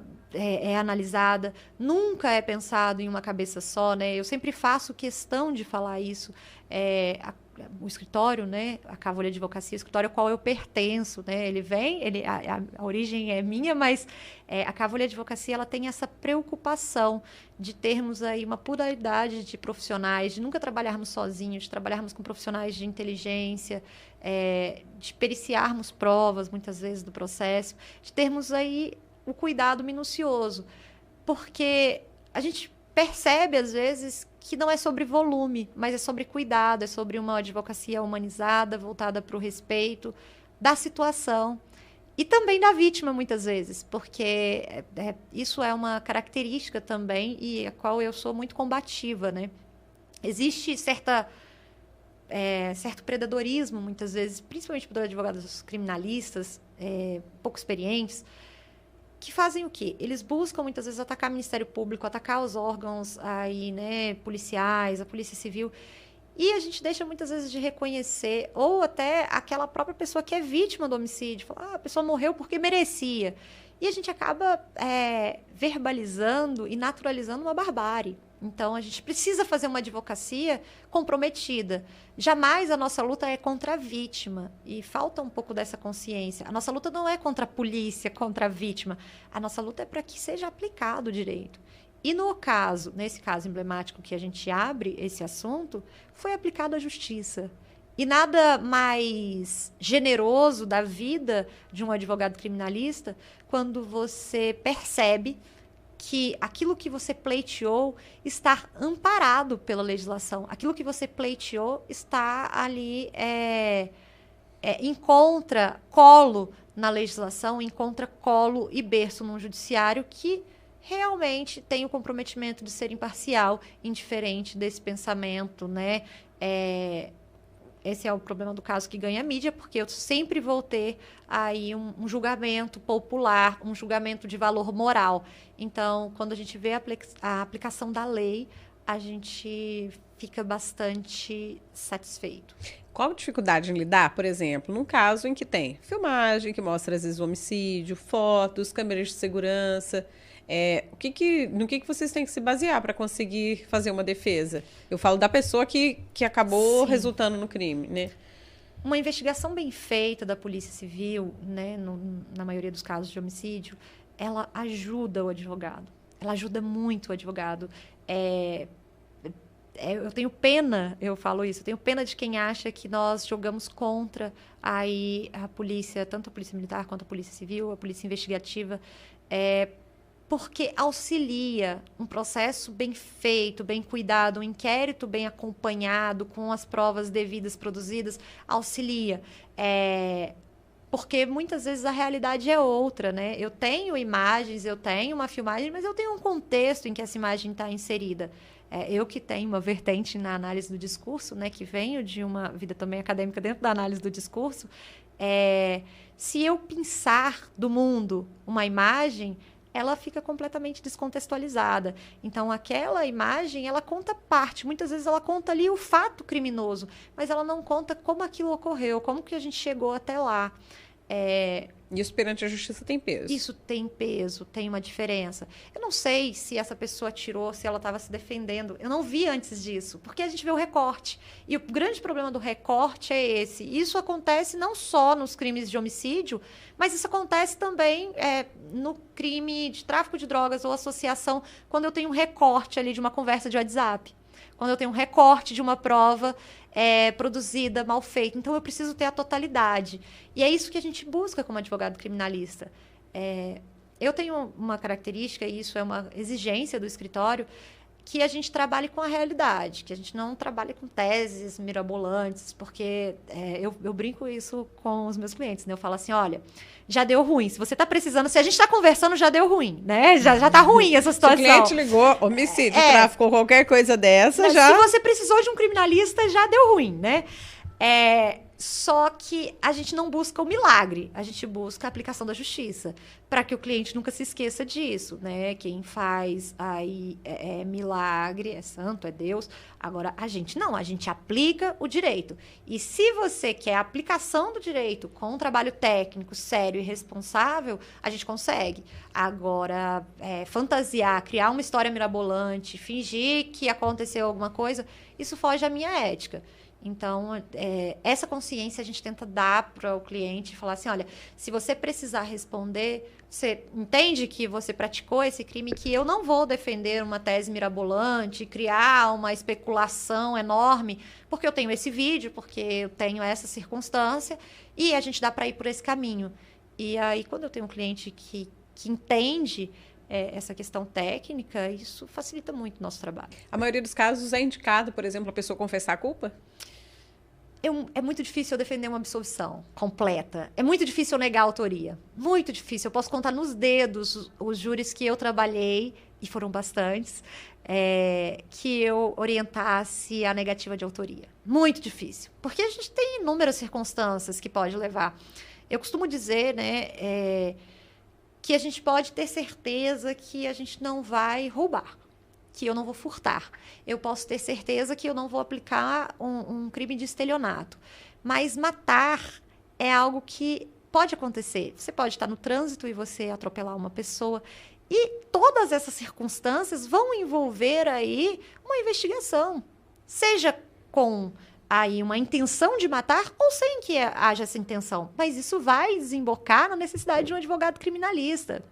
analisada. Nunca é pensado em uma cabeça só, né? Eu sempre faço questão de falar isso. O escritório, né? A Cavolha Advocacia, o escritório ao qual eu pertenço, né? A origem é minha, mas a Cavolha Advocacia ela tem essa preocupação de termos aí uma pluralidade de profissionais, de nunca trabalharmos sozinhos, de trabalharmos com profissionais de inteligência, de periciarmos provas, muitas vezes, do processo, de termos aí o cuidado minucioso, porque a gente percebe, às vezes, que não é sobre volume, mas é sobre cuidado, é sobre uma advocacia humanizada, voltada para o respeito da situação e também da vítima, muitas vezes, porque isso é uma característica também e a qual eu sou muito combativa, né? Existe certo predadorismo, muitas vezes, principalmente por advogados criminalistas, pouco experientes, que fazem o quê? Eles buscam, muitas vezes, atacar o Ministério Público, atacar os órgãos aí, né, policiais, a Polícia Civil, e a gente deixa, muitas vezes, de reconhecer, ou até aquela própria pessoa que é vítima do homicídio, fala, a pessoa morreu porque merecia. E a gente acaba verbalizando e naturalizando uma barbárie. Então, a gente precisa fazer uma advocacia comprometida. Jamais a nossa luta é contra a vítima. E falta um pouco dessa consciência. A nossa luta não é contra a polícia, contra a vítima. A nossa luta é para que seja aplicado o direito. E nesse caso emblemático que a gente abre esse assunto, foi aplicada a justiça. E nada mais generoso da vida de um advogado criminalista quando você percebe que aquilo que você pleiteou está amparado pela legislação. Aquilo que você pleiteou está ali, encontra colo na legislação, encontra colo e berço num judiciário que realmente tem o comprometimento de ser imparcial, indiferente desse pensamento, né? Esse é o problema do caso que ganha mídia, porque eu sempre vou ter aí um julgamento popular, um julgamento de valor moral. Então, quando a gente vê a aplicação da lei, a gente fica bastante satisfeito. Qual a dificuldade em lidar, por exemplo, num caso em que tem filmagem, que mostra, às vezes, o homicídio, fotos, câmeras de segurança? No que vocês têm que se basear para conseguir fazer uma defesa? Eu falo da pessoa que acabou resultando no crime, né? Uma investigação bem feita da Polícia Civil, né, na maioria dos casos de homicídio, ela ajuda o advogado. Ela ajuda muito o advogado. Eu tenho pena, eu falo isso, eu tenho pena de quem acha que nós jogamos contra aí a polícia, tanto a polícia militar quanto a polícia civil, a polícia investigativa, porque auxilia um processo bem feito, bem cuidado, um inquérito bem acompanhado, com as provas devidas produzidas, auxilia. Porque muitas vezes a realidade é outra, né? Eu tenho imagens, eu tenho uma filmagem, mas eu tenho um contexto em que essa imagem está inserida. Eu que tenho uma vertente na análise do discurso, né? Que venho de uma vida também acadêmica dentro da análise do discurso. Se eu pensar do mundo uma imagem, ela fica completamente descontextualizada. Então, aquela imagem, ela conta parte. Muitas vezes ela conta ali o fato criminoso, mas ela não conta como aquilo ocorreu, como que a gente chegou até lá. Isso perante a justiça tem peso. Isso tem peso, tem uma diferença. Eu não sei se essa pessoa atirou, se ela estava se defendendo. Eu não vi antes disso, porque a gente vê o recorte. E o grande problema do recorte é esse. Isso acontece não só nos crimes de homicídio, mas isso acontece também no crime de tráfico de drogas ou associação, quando eu tenho um recorte ali de uma conversa de WhatsApp. Quando eu tenho um recorte de uma prova produzida, mal feita. Então, eu preciso ter a totalidade. E é isso que a gente busca como advogado criminalista. Eu tenho uma característica, e isso é uma exigência do escritório, que a gente trabalhe com a realidade, que a gente não trabalhe com teses mirabolantes, porque eu brinco isso com os meus clientes, né? Eu falo assim, olha, já deu ruim. Se você está precisando, se a gente está conversando, já deu ruim, né? Já tá ruim essa situação. Se o cliente ligou, homicídio, tráfico ou qualquer coisa dessa, mas já... Se você precisou de um criminalista, já deu ruim, né? Só que a gente não busca o milagre, a gente busca a aplicação da justiça, para que o cliente nunca se esqueça disso, né? Quem faz aí milagre, é santo, é Deus. Agora, a gente não, a gente aplica o direito. E se você quer a aplicação do direito com um trabalho técnico, sério e responsável, a gente consegue. Agora, fantasiar, criar uma história mirabolante, fingir que aconteceu alguma coisa, isso foge à minha ética. Então, essa consciência a gente tenta dar para o cliente e falar assim, olha, se você precisar responder, você entende que você praticou esse crime, que eu não vou defender uma tese mirabolante, criar uma especulação enorme, porque eu tenho esse vídeo, porque eu tenho essa circunstância, e a gente dá para ir por esse caminho. E aí, quando eu tenho um cliente que entende essa questão técnica, isso facilita muito o nosso trabalho. A maioria dos casos é indicado, por exemplo, a pessoa confessar a culpa? É muito difícil eu defender uma absolvição completa. É muito difícil eu negar a autoria. Muito difícil. Eu posso contar nos dedos os júris que eu trabalhei, e foram bastantes, que eu orientasse a negativa de autoria. Muito difícil. Porque a gente tem inúmeras circunstâncias que pode levar. Eu costumo dizer, né, que a gente pode ter certeza que a gente não vai roubar, que eu não vou furtar. Eu posso ter certeza que eu não vou aplicar um crime de estelionato. Mas matar é algo que pode acontecer. Você pode estar no trânsito e você atropelar uma pessoa. E todas essas circunstâncias vão envolver aí uma investigação. Seja com aí uma intenção de matar ou sem que haja essa intenção. Mas isso vai desembocar na necessidade de um advogado criminalista.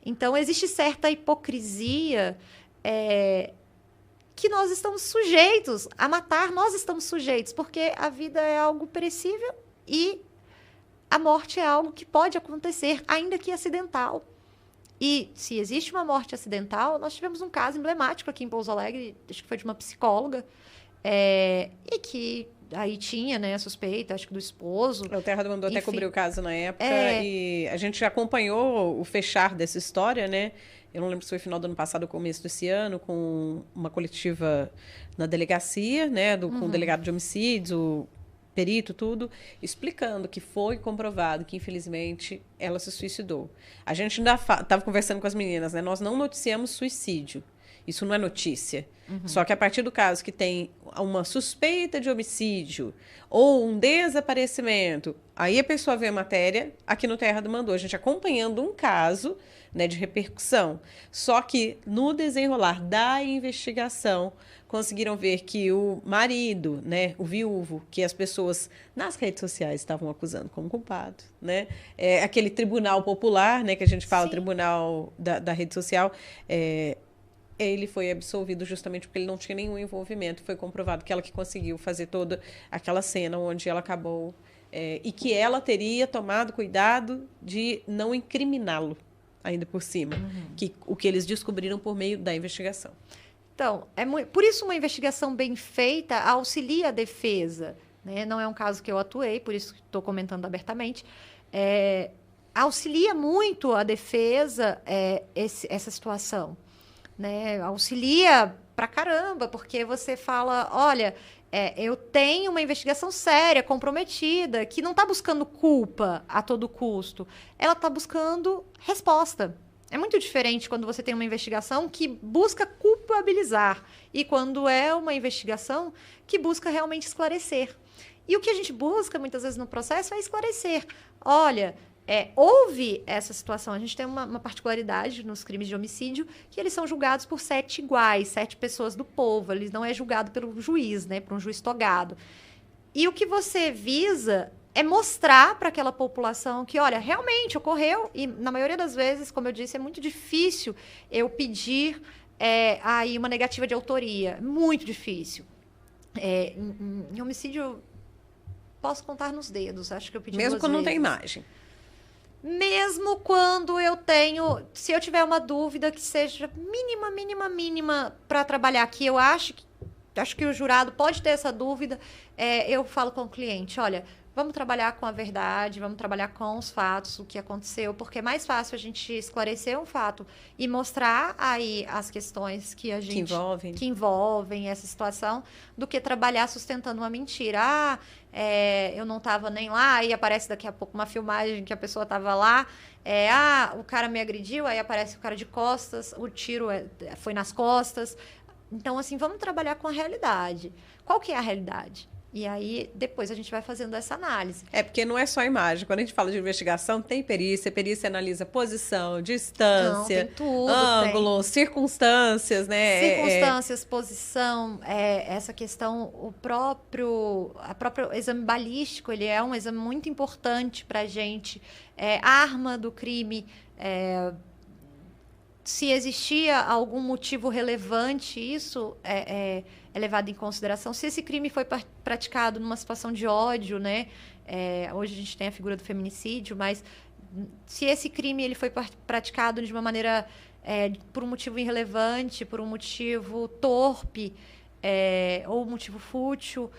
Então, existe certa hipocrisia que nós estamos sujeitos a matar, nós estamos sujeitos, porque a vida é algo perecível e a morte é algo que pode acontecer, ainda que acidental. E se existe uma morte acidental, nós tivemos um caso emblemático aqui em Pouso Alegre, acho que foi de uma psicóloga, e que aí tinha, né, a suspeita, acho que do esposo. O Terra do Mandou até cobriu o caso na época, e a gente acompanhou o fechar dessa história, né? Eu não lembro se foi final do ano passado ou começo desse ano, com uma coletiva na delegacia, né, com o delegado de homicídios, o perito, tudo, explicando que foi comprovado que, infelizmente, ela se suicidou. A gente ainda estava conversando com as meninas, né? Nós não noticiamos suicídio. Isso não é notícia. Só que a partir do caso que tem uma suspeita de homicídio ou um desaparecimento, aí a pessoa vê a matéria, aqui no Terra do Mandu, a gente acompanhando um caso, né, de repercussão. Só que no desenrolar da investigação, conseguiram ver que o marido, né, o viúvo, que as pessoas nas redes sociais estavam acusando como culpado, né, aquele tribunal popular, né, que a gente fala, Sim. tribunal da rede social, ele foi absolvido justamente porque ele não tinha nenhum envolvimento. Foi comprovado que ela que conseguiu fazer toda aquela cena onde ela acabou e que ela teria tomado cuidado de não incriminá-lo ainda por cima, o que eles descobriram por meio da investigação. Então, por isso uma investigação bem feita auxilia a defesa, né? Não é um caso que eu atuei, por isso estou comentando abertamente. Auxilia muito a defesa essa situação, né? Auxilia pra caramba, porque você fala, olha, eu tenho uma investigação séria, comprometida, que não está buscando culpa a todo custo, ela está buscando resposta. É muito diferente quando você tem uma investigação que busca culpabilizar e quando é uma investigação que busca realmente esclarecer. E o que a gente busca muitas vezes no processo é esclarecer. Olha, houve essa situação. A gente tem uma particularidade nos crimes de homicídio que eles são julgados por 7 iguais, 7 pessoas do povo. Eles não é julgado pelo juiz, né, por um juiz togado. E o que você visa é mostrar para aquela população que, olha, realmente ocorreu. E na maioria das vezes, como eu disse, é muito difícil eu pedir aí uma negativa de autoria. Muito difícil. Em homicídio, posso contar nos dedos. Acho que eu pedi Mesmo 2 quando não vezes. tem imagem. Mesmo quando eu tenho, se eu tiver uma dúvida que seja mínima para trabalhar aqui, eu acho que o jurado pode ter essa dúvida, eu falo com o cliente, olha, vamos trabalhar com a verdade, vamos trabalhar com os fatos, o que aconteceu, porque é mais fácil a gente esclarecer um fato e mostrar aí as questões que a gente... Que envolvem essa situação, do que trabalhar sustentando uma mentira. Eu não estava nem lá, e aparece daqui a pouco uma filmagem que a pessoa estava lá, o cara me agrediu, aí aparece o cara de costas, o tiro foi nas costas. Então, assim, vamos trabalhar com a realidade. Qual que é a realidade? E aí, depois a gente vai fazendo essa análise. Porque não é só imagem. Quando a gente fala de investigação, tem perícia. Perícia analisa posição, distância, tem tudo, ângulo, circunstâncias, né? Circunstâncias, posição, essa questão, o próprio exame balístico, ele é um exame muito importante para a gente. Arma do crime, se existia algum motivo relevante, isso é levado em consideração. Se esse crime foi praticado numa situação de ódio, né? Hoje a gente tem a figura do feminicídio, mas se esse crime ele foi praticado de uma maneira, por um motivo irrelevante, por um motivo torpe, ou um motivo fútil,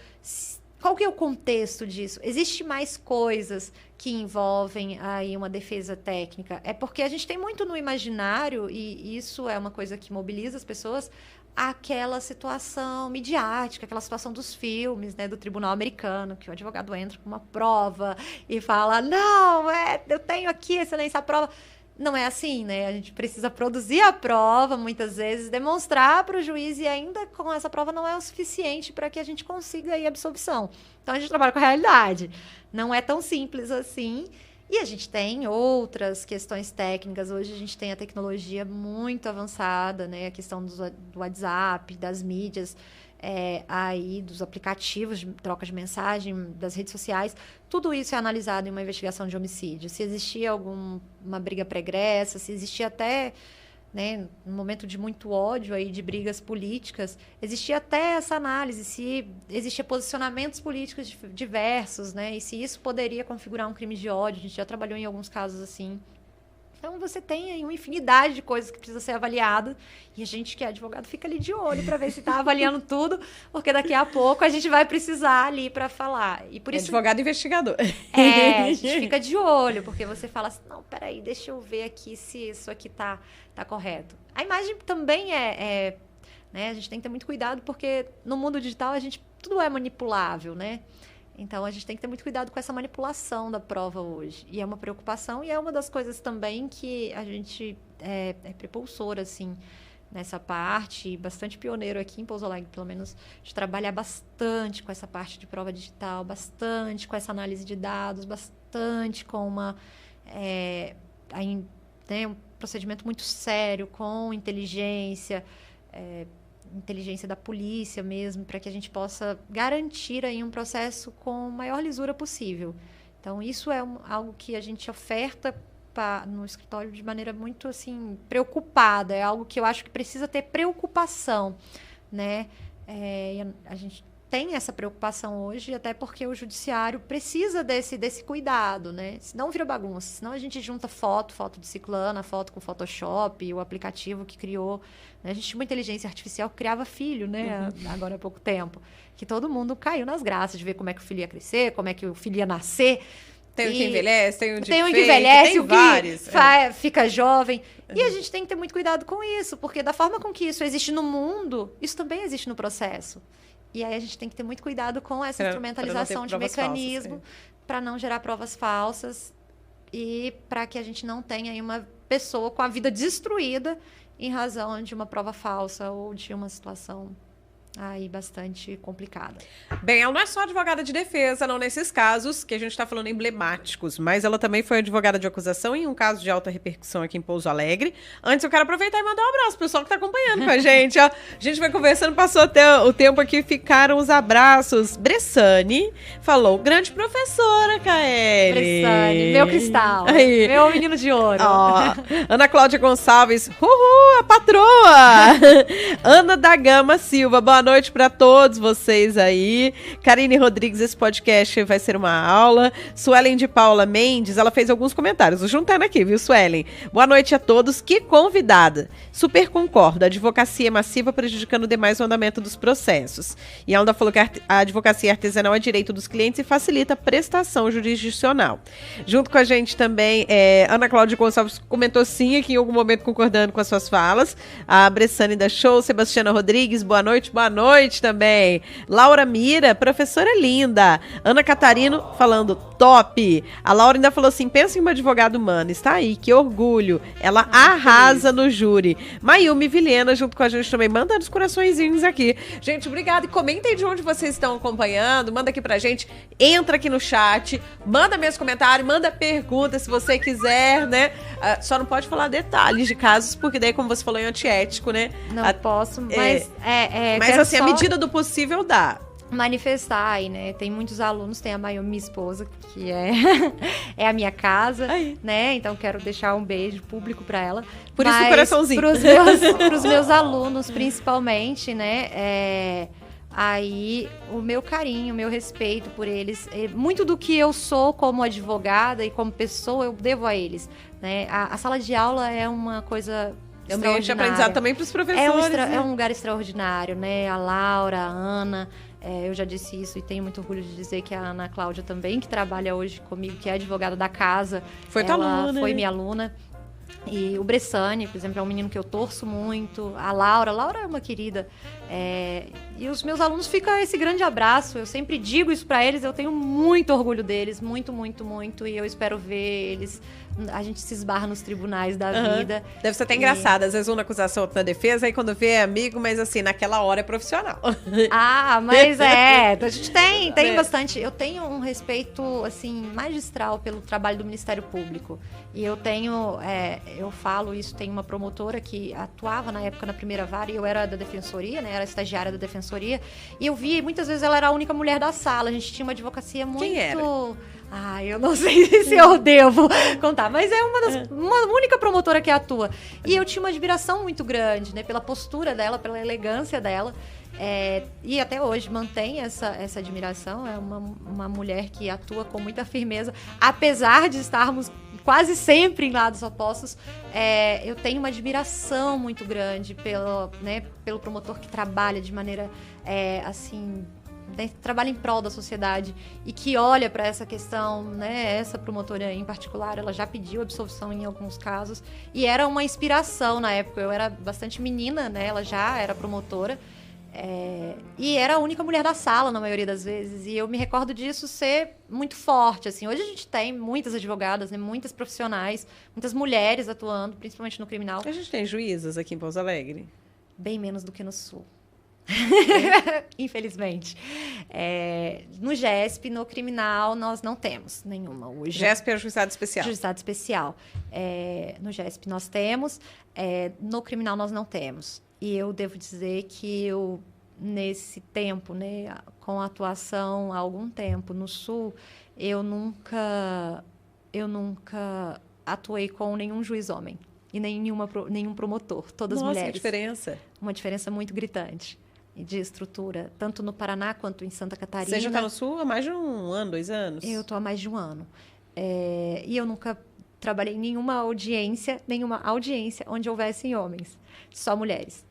qual que é o contexto disso? Existe mais coisas que envolvem aí uma defesa técnica? É porque a gente tem muito no imaginário, e isso é uma coisa que mobiliza as pessoas, aquela situação midiática, aquela situação dos filmes, né, do tribunal americano, que o advogado entra com uma prova e fala, não, eu tenho aqui, excelência, a prova. Não é assim, né? A gente precisa produzir a prova, muitas vezes, demonstrar para o juiz, e ainda com essa prova não é o suficiente para que a gente consiga aí a absolvição. Então, a gente trabalha com a realidade. Não é tão simples assim. E a gente tem outras questões técnicas. Hoje a gente tem a tecnologia muito avançada, né? A questão do WhatsApp, das mídias, aí dos aplicativos de troca de mensagem, das redes sociais. Tudo isso é analisado em uma investigação de homicídio. Se existia alguma briga pregressa, se existia até, né, um momento de muito ódio aí, de brigas políticas, existia até essa análise, se existia posicionamentos políticos diversos, né, e se isso poderia configurar um crime de ódio. A gente já trabalhou em alguns casos assim. Então, você tem aí uma infinidade de coisas que precisa ser avaliada, e a gente que é advogado fica ali de olho para ver se está avaliando tudo, porque daqui a pouco a gente vai precisar ali para falar. E por isso, advogado investigador. A gente fica de olho, porque você fala assim, não, peraí, deixa eu ver aqui se isso aqui tá correto. A imagem também né, a gente tem que ter muito cuidado, porque no mundo digital tudo é manipulável, né? Então, a gente tem que ter muito cuidado com essa manipulação da prova hoje. E é uma preocupação, e é uma das coisas também que a gente é prepulsora, assim, nessa parte, bastante pioneiro aqui em Pouso Alegre, pelo menos, de trabalhar bastante com essa parte de prova digital, bastante com essa análise de dados, bastante com um procedimento muito sério, com inteligência da polícia mesmo, para que a gente possa garantir aí um processo com maior lisura possível. Então, isso é algo que a gente oferta no escritório de maneira muito assim preocupada, é algo que eu acho que precisa ter preocupação, né? A gente tem essa preocupação hoje, até porque o judiciário precisa desse cuidado, né? Senão vira bagunça, senão a gente junta foto de ciclana, foto com Photoshop, o aplicativo que criou, né? A gente tinha uma inteligência artificial que criava filho, né? Agora há pouco tempo, que todo mundo caiu nas graças de ver como é que o filho ia crescer, como é que o filho ia nascer. Tem o que envelhece, tem o que envelhece, tem vários. Fica jovem. E a gente tem que ter muito cuidado com isso, porque da forma com que isso existe no mundo, isso também existe no processo. E aí a gente tem que ter muito cuidado com essa instrumentalização de mecanismo para não gerar provas falsas e para que a gente não tenha aí uma pessoa com a vida destruída em razão de uma prova falsa ou de uma situação aí bastante complicada. Bem, ela não é só advogada de defesa, não nesses casos que a gente está falando emblemáticos, mas ela também foi advogada de acusação em um caso de alta repercussão aqui em Pouso Alegre. Antes eu quero aproveitar e mandar um abraço pro pessoal que está acompanhando com a gente, ó. A gente vai conversando, passou até o tempo aqui, ficaram os abraços. Bressane falou, grande professora, Kaeli. Bressane, meu cristal, aí. Meu menino de ouro. Ó, Ana Cláudia Gonçalves, a patroa. Ana da Gama Silva, boa noite para todos vocês aí. Karine Rodrigues, esse podcast vai ser uma aula. Suelen de Paula Mendes, ela fez alguns comentários. Vou juntando aqui, viu, Suelen? Boa noite a todos. Que convidada. Super concordo. A advocacia é massiva, prejudicando demais o andamento dos processos. E ela ainda falou que a advocacia artesanal é direito dos clientes e facilita a prestação jurisdicional. Junto com a gente também, Ana Cláudia Gonçalves comentou sim aqui em algum momento concordando com as suas falas. A Bressane da Show, Sebastiana Rodrigues, boa noite também. Laura Mira, professora linda. Ana Catarino falando top. A Laura ainda falou assim, pensa em uma advogada humana, está aí, que orgulho. Ela arrasa no júri. Mayumi Vilhena junto com a gente também, manda os coraçõezinhos aqui. Gente, obrigada e comentem de onde vocês estão acompanhando, manda aqui pra gente, entra aqui no chat, manda mesmo comentário, manda pergunta se você quiser, né? Só não pode falar detalhes de casos, porque daí, como você falou, é antiético, né? Não posso, mas mas assim, a medida do possível dá. Manifestar aí, né? Tem muitos alunos, tem a Mayumi, minha esposa, que é a minha casa, né? Então quero deixar um beijo público para ela. Por isso o coraçãozinho. Pros meus alunos, principalmente, né? Aí o meu carinho, o meu respeito por eles, muito do que eu sou como advogada e como pessoa, eu devo a eles, né? A sala de aula é uma coisa é um ambiente de aprendizado também para os professores. É um lugar extraordinário, né? A Laura, a Ana, eu já disse isso e tenho muito orgulho de dizer que a Ana Cláudia também, que trabalha hoje comigo, que é advogada da casa. Foi tua aluna. Foi minha aluna. E o Bressane, por exemplo, é um menino que eu torço muito. A Laura é uma querida. E os meus alunos, fica esse grande abraço. Eu sempre digo isso para eles, eu tenho muito orgulho deles, muito, muito, muito. E eu espero ver eles... A gente se esbarra nos tribunais da vida. Deve ser até engraçado. Às vezes um na acusação, outro na defesa. Aí quando vê é amigo, mas assim, naquela hora é profissional. Mas a gente tem bastante. Eu tenho um respeito, assim, magistral pelo trabalho do Ministério Público. E eu tenho... eu falo isso, tem uma promotora que atuava na época na primeira vara e eu era da defensoria, né? Era estagiária da defensoria. E eu vi, muitas vezes ela era a única mulher da sala. A gente tinha uma advocacia muito... Quem era? Eu não sei se eu devo contar, mas é uma única promotora que atua. E eu tinha uma admiração muito grande, né? Pela postura dela, pela elegância dela. E até hoje mantém essa admiração. É uma mulher que atua com muita firmeza, apesar de estarmos quase sempre em lados opostos. Eu tenho uma admiração muito grande pelo promotor que trabalha de maneira assim... trabalha em prol da sociedade e que olha para essa questão, né? Essa promotora em particular, ela já pediu absolvição em alguns casos e era uma inspiração na época. Eu era bastante menina, né? Ela já era promotora E era a única mulher da sala, na maioria das vezes. E eu me recordo disso ser muito forte, assim. Hoje a gente tem muitas advogadas, né, muitas profissionais, muitas mulheres atuando, principalmente no criminal. A gente tem juízas aqui em Pouso Alegre? Bem menos do que no Sul. Infelizmente. No GESP, no criminal, nós não temos nenhuma hoje. GESP é o juizado especial. Juizado especial. No GESP nós temos, no criminal nós não temos. E eu devo dizer que eu, nesse tempo, né, com a atuação há algum tempo no Sul, eu nunca atuei com nenhum juiz homem e nenhum promotor, todas mulheres. Nossa, que diferença. Uma diferença muito gritante de estrutura, tanto no Paraná quanto em Santa Catarina. Você já está no Sul há mais de 1 ano, 2 anos? Eu estou há mais de 1 ano. E eu nunca trabalhei em nenhuma audiência onde houvessem homens, só mulheres.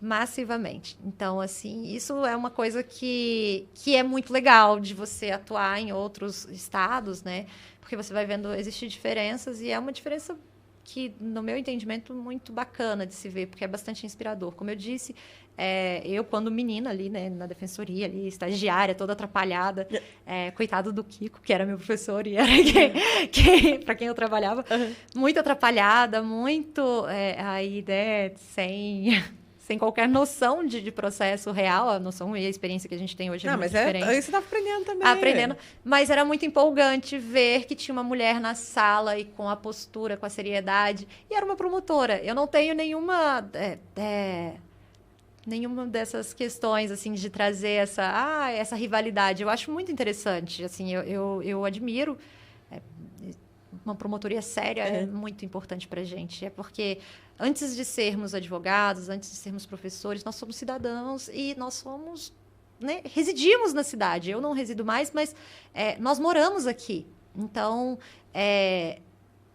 Massivamente. Então, assim, isso é uma coisa que é muito legal de você atuar em outros estados, né? Porque você vai vendo, existem diferenças e é uma diferença que, no meu entendimento, muito bacana de se ver, porque é bastante inspirador. Como eu disse, eu, quando menina ali, né, na defensoria, ali, estagiária, toda atrapalhada, coitado do Kiko, que era meu professor e era para quem eu trabalhava, muito atrapalhada, muito aí, né, sem qualquer noção de processo real, a noção e a experiência que a gente tem hoje é muito diferente. Aí você tá aprendendo também. Aprendendo. Mas era muito empolgante ver que tinha uma mulher na sala e com a postura, com a seriedade. E era uma promotora. Eu não tenho nenhuma dessas questões, assim, de trazer essa rivalidade. Eu acho muito interessante. Assim, eu admiro. Uma promotoria séria é muito importante para a gente. É porque antes de sermos advogados, antes de sermos professores, nós somos cidadãos e nós somos, né, residimos na cidade. Eu não resido mais, mas nós moramos aqui. Então,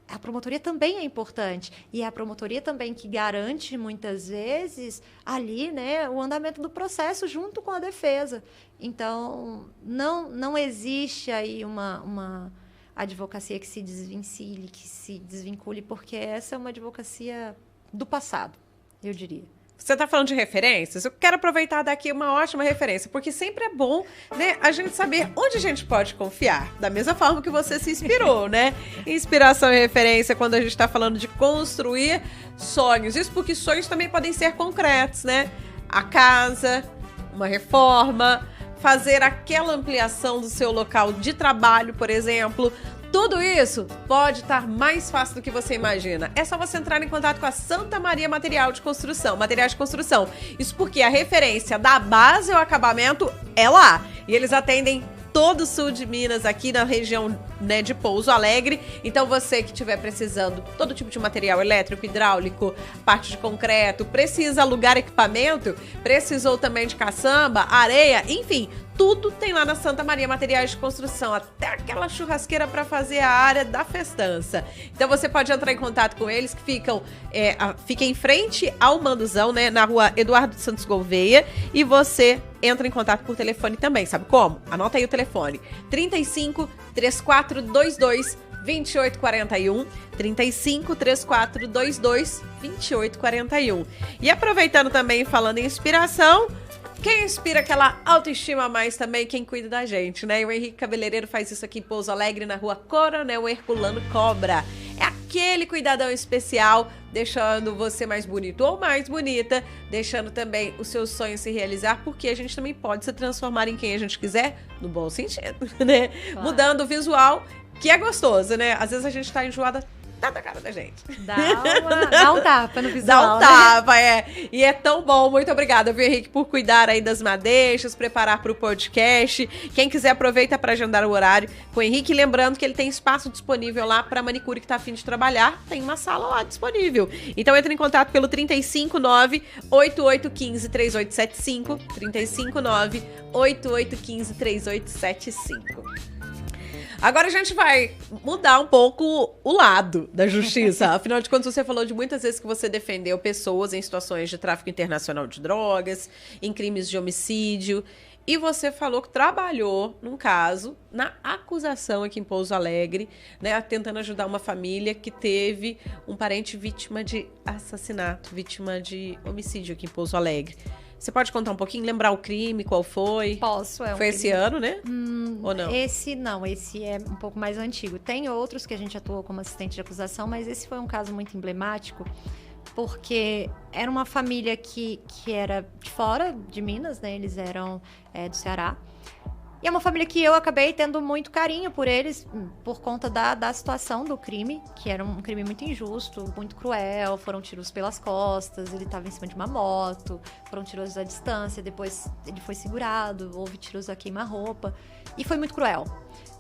a promotoria também é importante. E é a promotoria também que garante, muitas vezes, ali, né, o andamento do processo junto com a defesa. Então, não existe aí uma advocacia que se desvencilhe, que se desvincule, porque essa é uma advocacia do passado, eu diria. Você está falando de referências? Eu quero aproveitar daqui uma ótima referência, porque sempre é bom, né, a gente saber onde a gente pode confiar, da mesma forma que você se inspirou, né? Inspiração e referência quando a gente está falando de construir sonhos. Isso porque sonhos também podem ser concretos, né? A casa, uma reforma, fazer aquela ampliação do seu local de trabalho, por exemplo. Tudo isso pode estar mais fácil do que você imagina. É só você entrar em contato com a Santa Maria Materiais de Construção. Isso porque a referência da base ao acabamento é lá. E eles atendem todo o sul de Minas, aqui na região, né, de Pouso Alegre. Então você que estiver precisando todo tipo de material elétrico, hidráulico, parte de concreto, precisa alugar equipamento, precisou também de caçamba, areia, enfim, tudo tem lá na Santa Maria Materiais de Construção, até aquela churrasqueira para fazer a área da festança. Então você pode entrar em contato com eles, que fica em frente ao Manduzão, né, na rua Eduardo Santos Gouveia, e você entra em contato por telefone também, sabe como? Anota aí o telefone: 35 3422 2841, 35 3422 2841. E aproveitando também, falando em inspiração, quem inspira aquela autoestima a mais também, quem cuida da gente, né? E o Henrique Cabeleireiro faz isso aqui em Pouso Alegre, na rua Coronel Herculano Cobra. É aquele cuidadão especial, deixando você mais bonito ou mais bonita, deixando também os seus sonhos se realizar, porque a gente também pode se transformar em quem a gente quiser, no bom sentido, né? Claro. Mudando o visual, que é gostoso, né? Às vezes a gente tá enjoada, tá na cara da gente. Dá um tapa no visual. Dá um tapa, E é tão bom. Muito obrigada, viu, Henrique, por cuidar aí das madeixas, preparar para o podcast. Quem quiser, aproveita para agendar o horário com o Henrique. Lembrando que ele tem espaço disponível lá para manicure que tá a fim de trabalhar. Tem uma sala lá disponível. Então, entre em contato pelo 359-8815-3875. 359-8815-3875. Agora a gente vai mudar um pouco o lado da justiça. Afinal de contas, você falou de muitas vezes que você defendeu pessoas em situações de tráfico internacional de drogas, em crimes de homicídio. E você falou que trabalhou num caso, na acusação aqui em Pouso Alegre, né, tentando ajudar uma família que teve um parente vítima de assassinato, vítima de homicídio aqui em Pouso Alegre. Você pode contar um pouquinho, lembrar o crime, qual foi? Posso, Foi esse ano, né? Ou não? Esse é um pouco mais antigo. Tem outros que a gente atuou como assistente de acusação, mas esse foi um caso muito emblemático, porque era uma família que era de fora de Minas, né? Eles eram do Ceará. E é uma família que eu acabei tendo muito carinho por eles, por conta da situação do crime, que era um crime muito injusto, muito cruel. Foram tiros pelas costas, ele estava em cima de uma moto, foram tiros à distância, depois ele foi segurado, houve tiros a queima-roupa. E foi muito cruel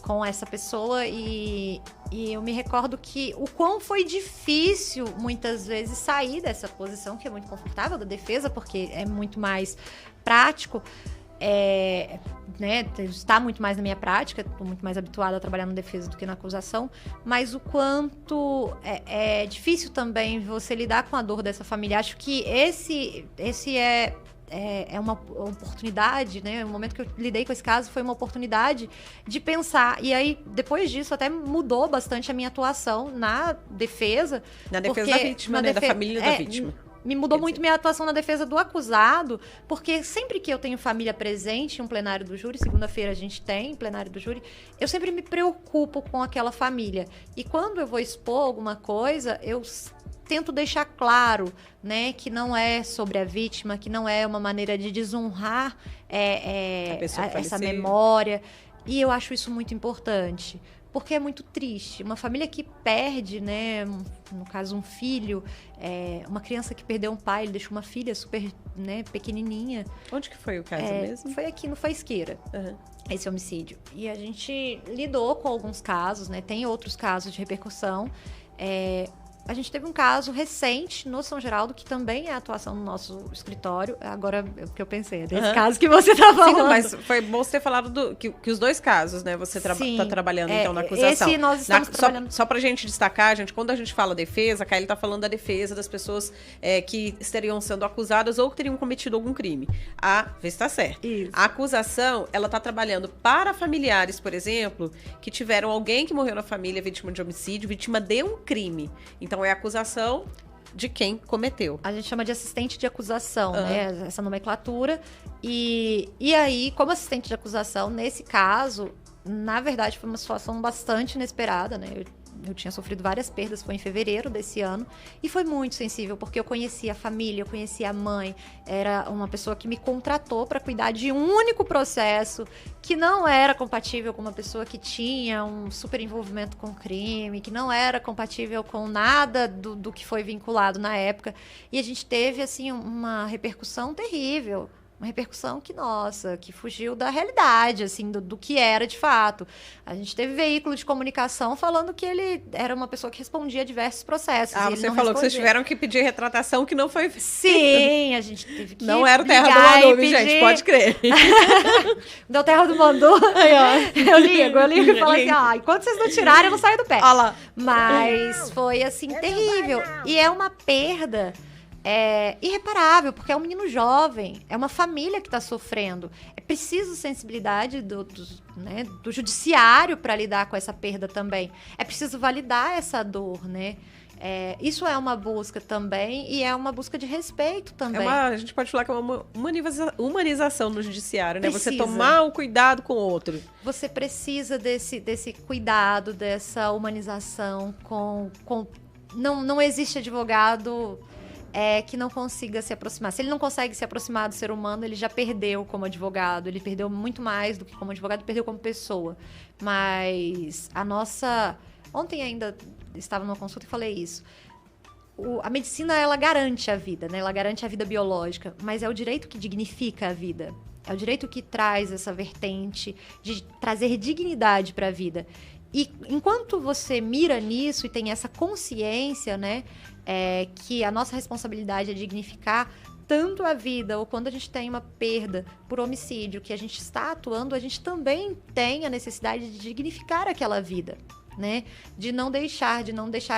com essa pessoa, e eu me recordo que o quão foi difícil, muitas vezes, sair dessa posição, que é muito confortável, da defesa, porque é muito mais prático. Está muito mais na minha prática, estou muito mais habituada a trabalhar na defesa do que na acusação, mas o quanto é difícil também você lidar com a dor dessa família. Acho que esse é uma oportunidade, né? O momento que eu lidei com esse caso foi uma oportunidade de pensar. E aí, depois disso, até mudou bastante a minha atuação na defesa. Na defesa da vítima, né? Da família da vítima. Me mudou muito minha atuação na defesa do acusado, porque sempre que eu tenho família presente em um plenário do júri, segunda-feira a gente tem plenário do júri, eu sempre me preocupo com aquela família. E quando eu vou expor alguma coisa, eu tento deixar claro, né, que não é sobre a vítima, que não é uma maneira de desonrar essa memória. E eu acho isso muito importante, porque é muito triste. Uma família que perde, né, no caso um filho, uma criança que perdeu um pai, ele deixou uma filha super, né, pequenininha. Onde que foi o caso mesmo? Foi aqui no Faisqueira, esse homicídio. E a gente lidou com alguns casos, né, tem outros casos de repercussão. A gente teve um caso recente no São Geraldo, que também é atuação no nosso escritório. Agora, o que eu pensei, é desse caso que você tá falando. Sim, mas foi bom você ter falado que os dois casos, né? Você tá trabalhando, então, na acusação. Esse nós estamos trabalhando. Só pra gente destacar, gente, quando a gente fala defesa, a Kaeli tá falando da defesa das pessoas que estariam sendo acusadas ou que teriam cometido algum crime. Vê se tá certo. Isso. A acusação, ela tá trabalhando para familiares, por exemplo, que tiveram alguém que morreu na família vítima de homicídio, vítima de um crime. Então, é a acusação de quem cometeu. A gente chama de assistente de acusação, né? Essa nomenclatura. E aí, como assistente de acusação, nesse caso, na verdade, foi uma situação bastante inesperada, né? Eu tinha sofrido várias perdas, foi em fevereiro desse ano, e foi muito sensível, porque eu conhecia a família, eu conhecia a mãe, era uma pessoa que me contratou para cuidar de um único processo, que não era compatível com uma pessoa que tinha um super envolvimento com crime, que não era compatível com nada do que foi vinculado na época, e a gente teve, assim, uma repercussão terrível. Uma repercussão que fugiu da realidade, assim, do que era de fato. A gente teve veículo de comunicação falando que ele era uma pessoa que respondia a diversos processos. Você falou que vocês tiveram que pedir retratação que não foi feita. Sim, a gente teve que não era o Terra do Mandu, gente, pode crer. Deu Terra do Mandu. Eu ligo e falo assim, enquanto vocês não tirarem, eu não saio do pé. Olha lá. Mas foi, assim, terrível. E é uma perda irreparável, porque é um menino jovem, é uma família que está sofrendo. É preciso sensibilidade do judiciário para lidar com essa perda também. É preciso validar essa dor, né? Isso é uma busca também, e é uma busca de respeito também. A gente pode falar que é uma humanização no judiciário, né? Precisa. Você tomar o cuidado com o outro. Você precisa desse cuidado, dessa humanização não existe advogado que não consiga se aproximar. Se ele não consegue se aproximar do ser humano, ele já perdeu como advogado. Ele perdeu muito mais do que como advogado, perdeu como pessoa. Mas ontem ainda estava numa consulta e falei isso. A medicina, ela garante a vida, né? Ela garante a vida biológica, mas é o direito que dignifica a vida. É o direito que traz essa vertente de trazer dignidade para a vida. E enquanto você mira nisso e tem essa consciência, né, que a nossa responsabilidade é dignificar tanto a vida, ou quando a gente tem uma perda por homicídio, que a gente está atuando, a gente também tem a necessidade de dignificar aquela vida. né? De não deixar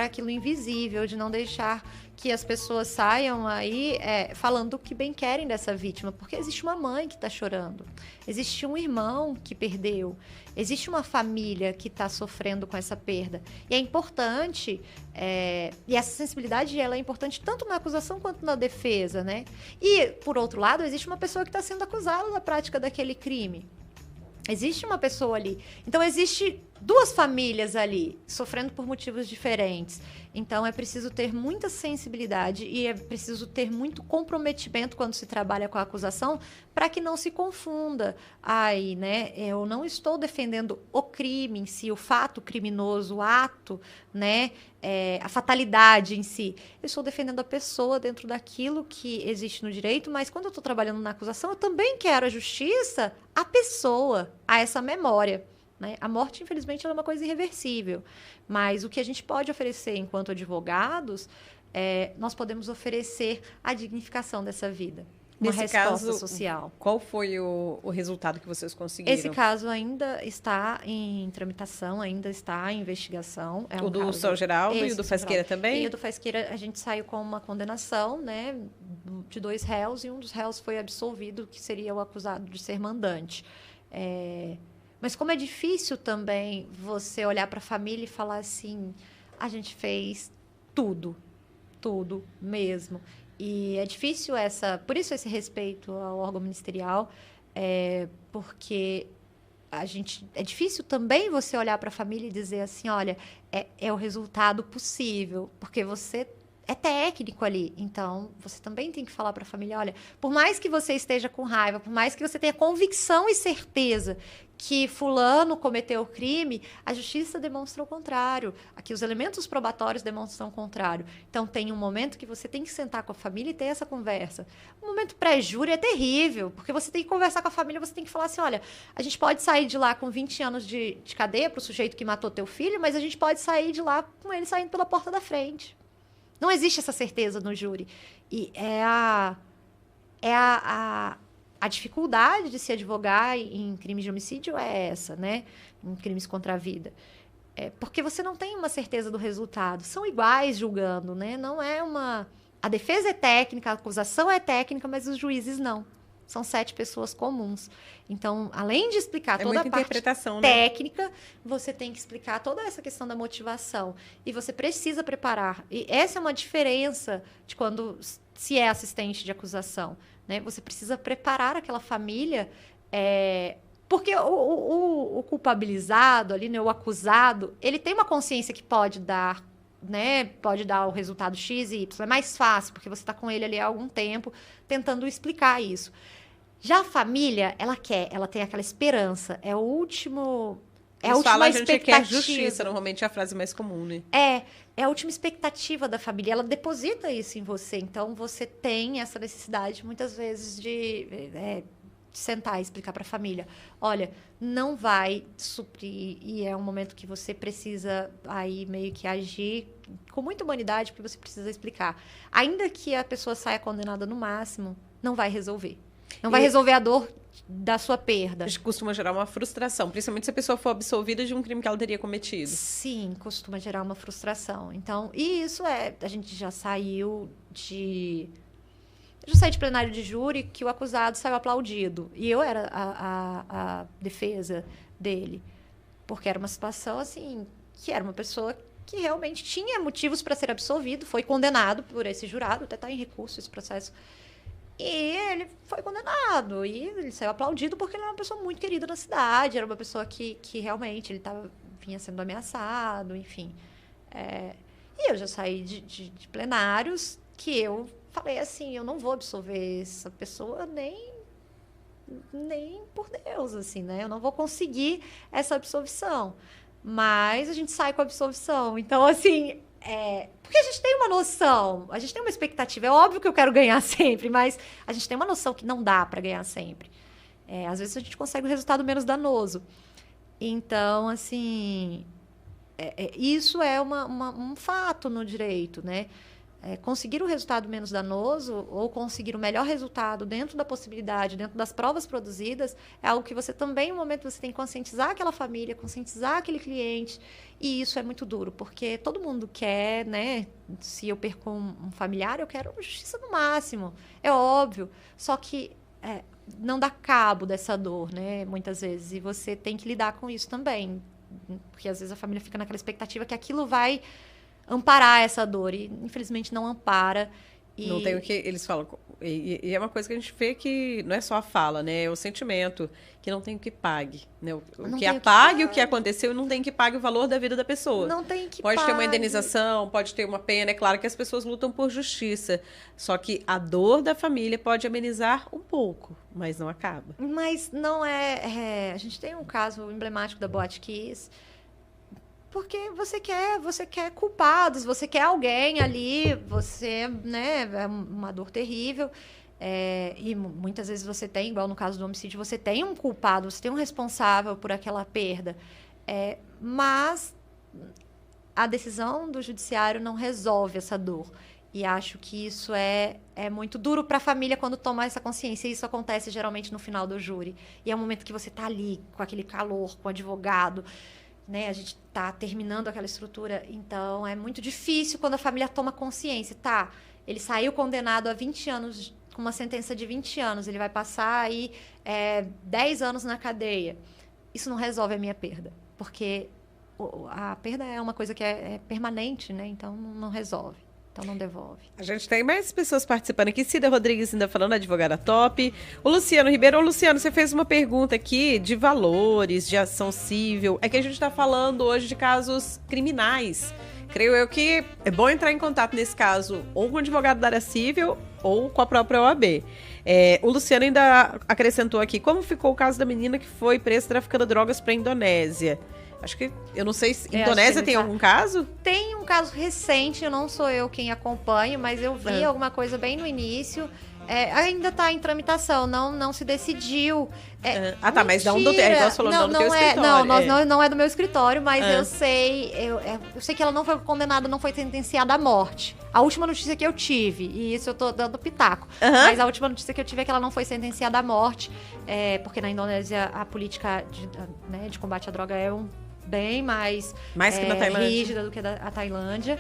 aquilo invisível, de não deixar que as pessoas saiam aí falando o que bem querem dessa vítima, porque existe uma mãe que está chorando, existe um irmão que perdeu, existe uma família que está sofrendo com essa perda. E é importante, e essa sensibilidade ela é importante tanto na acusação quanto na defesa, né? E, por outro lado, existe uma pessoa que está sendo acusada da prática daquele crime. Existe uma pessoa ali. Então, existe duas famílias ali, sofrendo por motivos diferentes. Então, é preciso ter muita sensibilidade e é preciso ter muito comprometimento quando se trabalha com a acusação para que não se confunda. Aí, né? Eu não estou defendendo o crime em si, o fato criminoso, o ato, né? A fatalidade em si. Eu estou defendendo a pessoa dentro daquilo que existe no direito, mas quando eu estou trabalhando na acusação, eu também quero a justiça à pessoa, a essa memória. Né? A morte, infelizmente, ela é uma coisa irreversível. Mas o que a gente pode oferecer enquanto advogados, nós podemos oferecer a dignificação dessa vida. Uma Nesse resposta caso, social. Qual foi o resultado que vocês conseguiram? Esse caso ainda está em tramitação, ainda está em investigação. O do São Geraldo e o do Fasqueira também? E o do Fasqueira, a gente saiu com uma condenação, né, de 2 réus, e um dos réus foi absolvido, que seria o acusado de ser mandante. Mas como é difícil também você olhar para a família e falar assim, a gente fez tudo mesmo. E é difícil por isso esse respeito ao órgão ministerial, porque é difícil também você olhar para a família e dizer assim, olha, é o resultado possível, porque você é técnico ali. Então, você também tem que falar para a família, olha, por mais que você esteja com raiva, por mais que você tenha convicção e certeza que fulano cometeu o crime, a justiça demonstra o contrário. Aqui os elementos probatórios demonstram o contrário. Então, tem um momento que você tem que sentar com a família e ter essa conversa. O momento pré-júri é terrível, porque você tem que conversar com a família, você tem que falar assim, olha, a gente pode sair de lá com 20 anos de cadeia para o sujeito que matou teu filho, mas a gente pode sair de lá com ele saindo pela porta da frente. Não existe essa certeza no júri. E a dificuldade de se advogar em crimes de homicídio é essa, né? Em crimes contra a vida. Porque você não tem uma certeza do resultado. São iguais julgando, né? Não é uma... A defesa é técnica, a acusação é técnica, mas os juízes não. São 7 pessoas comuns. Então, além de explicar toda a parte técnica, você tem que explicar toda essa questão da motivação. E você precisa preparar. E essa é uma diferença de quando se é assistente de acusação. Né? Você precisa preparar aquela família, porque o culpabilizado, ali, né, o acusado, ele tem uma consciência que pode dar, né, pode dar o resultado X e Y. É mais fácil, porque você está com ele ali há algum tempo tentando explicar isso. Já a família, ela tem aquela esperança. É o último... É a última expectativa. A gente quer justiça, normalmente é a frase mais comum, né? É a última expectativa da família. Ela deposita isso em você. Então, você tem essa necessidade, muitas vezes, de sentar e explicar para a família. Olha, não vai suprir. E é um momento que você precisa aí meio que agir com muita humanidade, porque você precisa explicar. Ainda que a pessoa saia condenada no máximo, não vai resolver. Não vai resolver a dor da sua perda. Costuma gerar uma frustração, principalmente se a pessoa for absolvida de um crime que ela teria cometido. Sim, costuma gerar uma frustração. Então, e isso a gente já saiu de... Eu já saí de plenário de júri que o acusado saiu aplaudido. E eu era a defesa dele. Porque era uma situação, assim, que era uma pessoa que realmente tinha motivos para ser absolvido, foi condenado por esse jurado, até está em recurso esse processo. E ele foi condenado, e ele saiu aplaudido porque ele era uma pessoa muito querida na cidade, era uma pessoa que realmente vinha sendo ameaçado, enfim. E eu já saí de plenários que eu falei assim, eu não vou absolver essa pessoa nem por Deus, assim, né? Eu não vou conseguir essa absolvição. Mas a gente sai com a absolvição. Então, assim... porque a gente tem uma noção, a gente tem uma expectativa. É óbvio que eu quero ganhar sempre, mas a gente tem uma noção que não dá para ganhar sempre. Às vezes a gente consegue um resultado menos danoso. Então, assim, isso é um fato no direito, né? conseguir o resultado menos danoso ou conseguir o melhor resultado dentro da possibilidade, dentro das provas produzidas, é algo que você também, no momento, você tem que conscientizar aquela família, conscientizar aquele cliente, e isso é muito duro, porque todo mundo quer, né? Se eu perco um familiar, eu quero justiça no máximo, é óbvio, só que não dá cabo dessa dor, né? Muitas vezes, e você tem que lidar com isso também, porque às vezes a família fica naquela expectativa que aquilo vai amparar essa dor, e infelizmente não ampara. E... Não tem o que eles falam. E é uma coisa que a gente vê que não é só a fala, né? É o sentimento, que não tem o que pague. Né? O que apague o que aconteceu e não tem que pague o valor da vida da pessoa. Não tem que Pode ter uma indenização, pode ter uma pena. É claro que as pessoas lutam por justiça. Só que a dor da família pode amenizar um pouco, mas não acaba. Mas não a gente tem um caso emblemático da Boate Kiss, porque você quer culpados, você quer alguém ali, você, né, é uma dor terrível, e muitas vezes você tem, igual no caso do homicídio, você tem um culpado, você tem um responsável por aquela perda, mas a decisão do judiciário não resolve essa dor. E acho que isso é muito duro para a família quando toma essa consciência. E isso acontece geralmente no final do júri. E é um momento que você está ali, com aquele calor, com o advogado, né? A gente está terminando aquela estrutura. Então, é muito difícil quando a família toma consciência. Tá, ele saiu condenado a 20 anos, com uma sentença de 20 anos. Ele vai passar aí 10 anos na cadeia. Isso não resolve a minha perda. Porque a perda é uma coisa que é permanente, né? Então, não resolve. Então não devolve. A gente tem mais pessoas participando aqui. Cida Rodrigues ainda falando, advogada top. O Luciano Ribeiro. Ô, Luciano, você fez uma pergunta aqui de valores, de ação civil. É que a gente está falando hoje de casos criminais. Creio eu que é bom entrar em contato nesse caso ou com o advogado da área civil ou com a própria OAB. O Luciano ainda acrescentou aqui, como ficou o caso da menina que foi presa traficando drogas para a Indonésia? Acho que, eu não sei se Indonésia tem algum caso? Tem um caso recente, não sou eu quem acompanho, mas eu vi alguma coisa bem no início. Ainda está em tramitação, não se decidiu. Tá, mas não do teu escritório. Não é do meu escritório, mas eu sei que ela não foi condenada, não foi sentenciada à morte. A última notícia que eu tive, e isso eu tô dando pitaco, mas a última notícia que eu tive é que ela não foi sentenciada à morte, porque na Indonésia a política de combate à droga é bem mais que na Tailândia, rígida do que a Tailândia.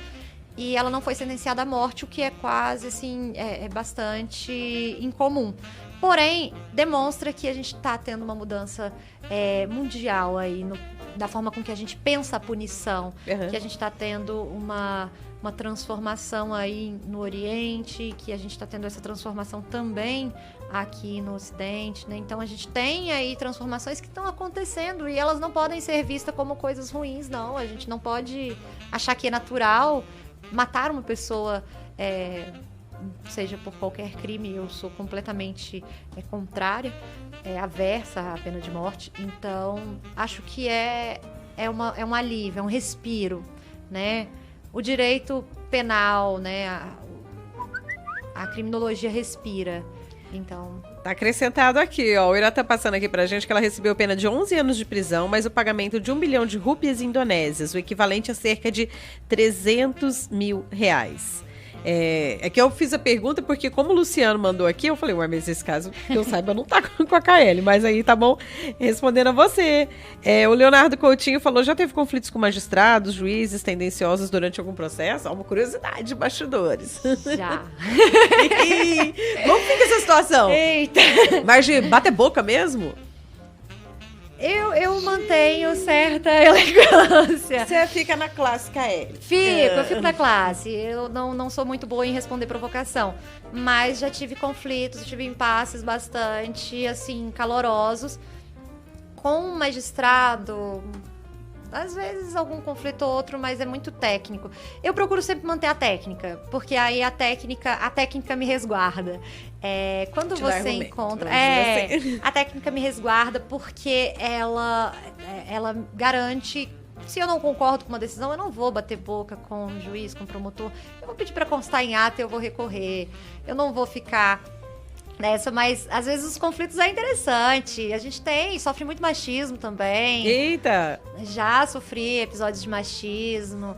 E ela não foi sentenciada à morte, o que é quase, assim, bastante incomum. Porém, demonstra que a gente está tendo uma mudança mundial aí, da forma com que a gente pensa a punição. Que a gente está tendo uma transformação aí no Oriente, que a gente está tendo essa transformação também aqui no Ocidente, né? Então, a gente tem aí transformações que estão acontecendo e elas não podem ser vistas como coisas ruins, não. A gente não pode achar que é natural matar uma pessoa, seja por qualquer crime. Eu sou completamente contrária, aversa à pena de morte. Então, acho que é um alívio, é um respiro, né? O direito penal, né? A criminologia respira. Então, tá acrescentado aqui, ó. O Ira tá passando aqui pra gente que ela recebeu pena de 11 anos de prisão, mas o pagamento de 1 bilhão de rúpias indonésias, o equivalente a cerca de 300 mil reais. É que eu fiz a pergunta porque, como o Luciano mandou aqui, eu falei, ué, mas esse caso, que eu saiba, não tá com a KL, mas aí tá bom respondendo a você. O Leonardo Coutinho falou, já teve conflitos com magistrados, juízes tendenciosos durante algum processo? Uma curiosidade de bastidores. Já. Como fica essa situação? Eita! Mas de bater boca mesmo? Eu mantenho certa elegância. Você fica na classe KL. Eu fico na classe. Eu não sou muito boa em responder provocação. Mas já tive conflitos, tive impasses bastante, assim, calorosos. Com um magistrado, às vezes algum conflito ou outro, mas é muito técnico. Eu procuro sempre manter a técnica, porque aí a técnica me resguarda. Quando você encontra... a técnica me resguarda porque ela garante... Se eu não concordo com uma decisão, eu não vou bater boca com o juiz, com o promotor. Eu vou pedir para constar em ata e eu vou recorrer. Eu não vou ficar nessa, mas às vezes os conflitos é interessante. A gente sofre muito machismo também. Eita! Já sofri episódios de machismo.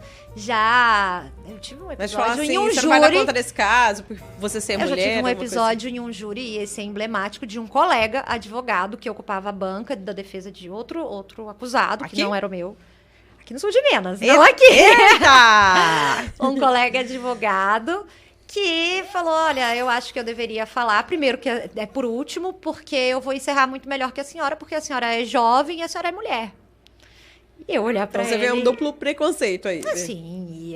Eu tive um Mas fala episódio assim, em um você não vai dar júri. conta desse caso, por você ser mulher? Eu já tive um alguma coisa episódio em um júri, e esse é emblemático, de um colega advogado que ocupava a banca da defesa de outro acusado, Aqui? que não era o meu. Aqui no sul de Minas, assim? não aqui. Eita! Um colega advogado que falou, olha, eu acho que eu deveria falar, primeiro que é por último, porque eu vou encerrar muito melhor que a senhora, porque a senhora é jovem e a senhora é mulher. E eu olhar pra Então você ele... vê um duplo preconceito aí. né? Assim,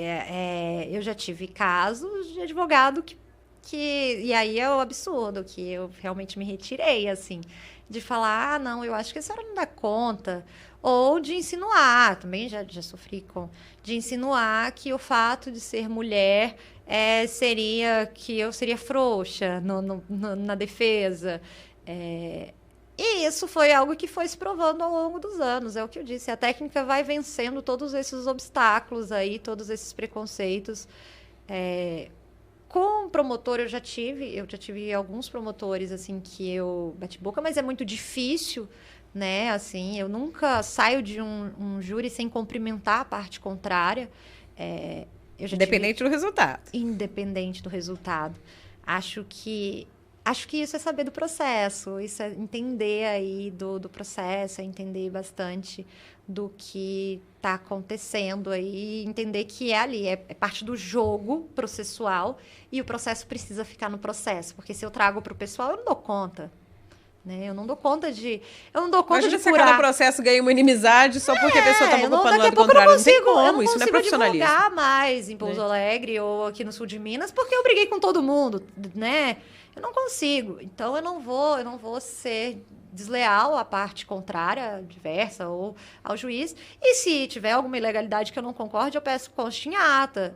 eu já tive casos de advogado e aí é o absurdo, que eu realmente me retirei, assim, de falar, não, eu acho que a senhora não dá conta, ou de insinuar, também já sofri de insinuar que o fato de ser mulher seria que eu seria frouxa na defesa, e isso foi algo que foi se provando ao longo dos anos, é o que eu disse. A técnica vai vencendo todos esses obstáculos aí, todos esses preconceitos. Com promotor eu já tive alguns promotores assim que eu bati boca, mas é muito difícil, né? Assim, eu nunca saio de um júri sem cumprimentar a parte contrária. Independente do resultado. Independente do resultado. Acho que isso é saber do processo, isso é entender aí do processo, é entender bastante do que está acontecendo aí, entender que é parte do jogo processual e o processo precisa ficar no processo, porque se eu trago para o pessoal, eu não dou conta. Né? Eu não dou conta de Imagina se curar. cada processo ganha uma inimizade só porque a pessoa estava ocupando o lado Contrário. Não tem como, isso não é profissionalismo. Eu não consigo advogar mais em Pouso Alegre ou aqui no sul de Minas porque eu briguei com todo mundo, né? Eu não consigo. Então eu não vou ser desleal à parte contrária, adversa ou ao juiz. E se tiver alguma ilegalidade que eu não concorde, eu peço que conste em ata.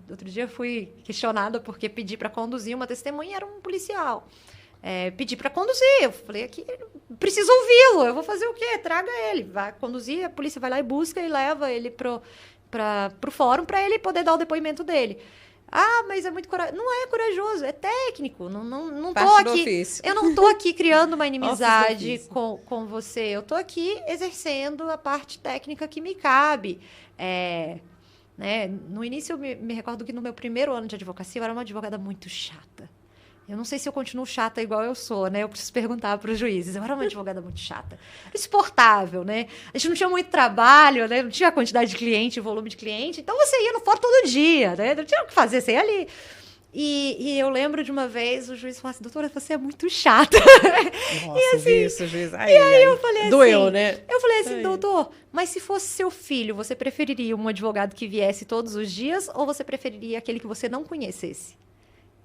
Outro dia eu fui questionada porque pedi para conduzir uma testemunha, era um policial. Pedi para conduzir, eu falei aqui, preciso ouvi-lo, eu vou fazer o quê? Traga ele, vai conduzir, a polícia vai lá e busca e leva ele pro fórum para ele poder dar o depoimento dele. Ah, mas é muito corajoso. Não é corajoso, é técnico. Não tô aqui. Eu não tô aqui criando uma inimizade com você. Eu tô aqui exercendo a parte técnica que me cabe. Né? No início, eu me recordo que no meu primeiro ano de advocacia, eu era uma advogada muito chata. Eu não sei se eu continuo chata igual eu sou, né? Eu preciso perguntar para os juízes. Eu era uma advogada muito chata. Insuportável, né? A gente não tinha muito trabalho, né? Não tinha a quantidade de cliente, volume de cliente. Então, você ia no fórum todo dia, né? Não tinha o que fazer, você ia ali. E eu lembro de uma vez, o juiz falou assim, doutora, você é muito chata. Nossa, e assim, isso, juiz. Eu falei assim... Doeu, né? Eu falei assim, doutor, mas se fosse seu filho, você preferiria um advogado que viesse todos os dias ou você preferiria aquele que você não conhecesse?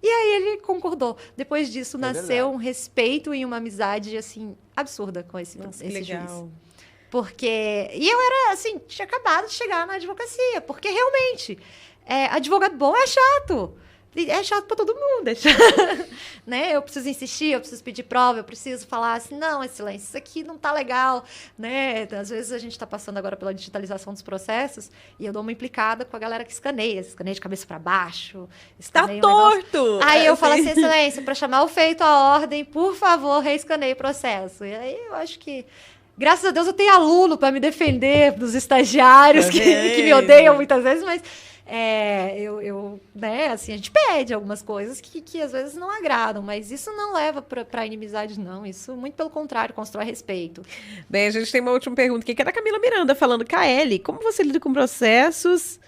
E aí ele concordou. Depois disso, nasceu um respeito e uma amizade, assim, absurda com esse legal. juiz. Porque... E eu era, assim, tinha acabado de chegar na advocacia. Porque, realmente, advogado bom é chato. É chato pra todo mundo, né? Eu preciso insistir, eu preciso pedir prova, eu preciso falar assim, não, excelência, isso aqui não tá legal, né? Então, às vezes a gente tá passando agora pela digitalização dos processos e eu dou uma implicada com a galera que escaneia de cabeça para baixo. Tá torto! Aí eu falo assim, excelência, para chamar o feito à ordem, por favor, reescaneie o processo. E aí eu acho que graças a Deus eu tenho aluno para me defender dos estagiários que me odeiam muitas vezes, mas né, assim, a gente pede algumas coisas que às vezes não agradam, mas isso não leva para inimizade, não. Isso, muito pelo contrário, constrói respeito. Bem, a gente tem uma última pergunta aqui, que é da Camila Miranda, falando, Kaeli, como você lida com processos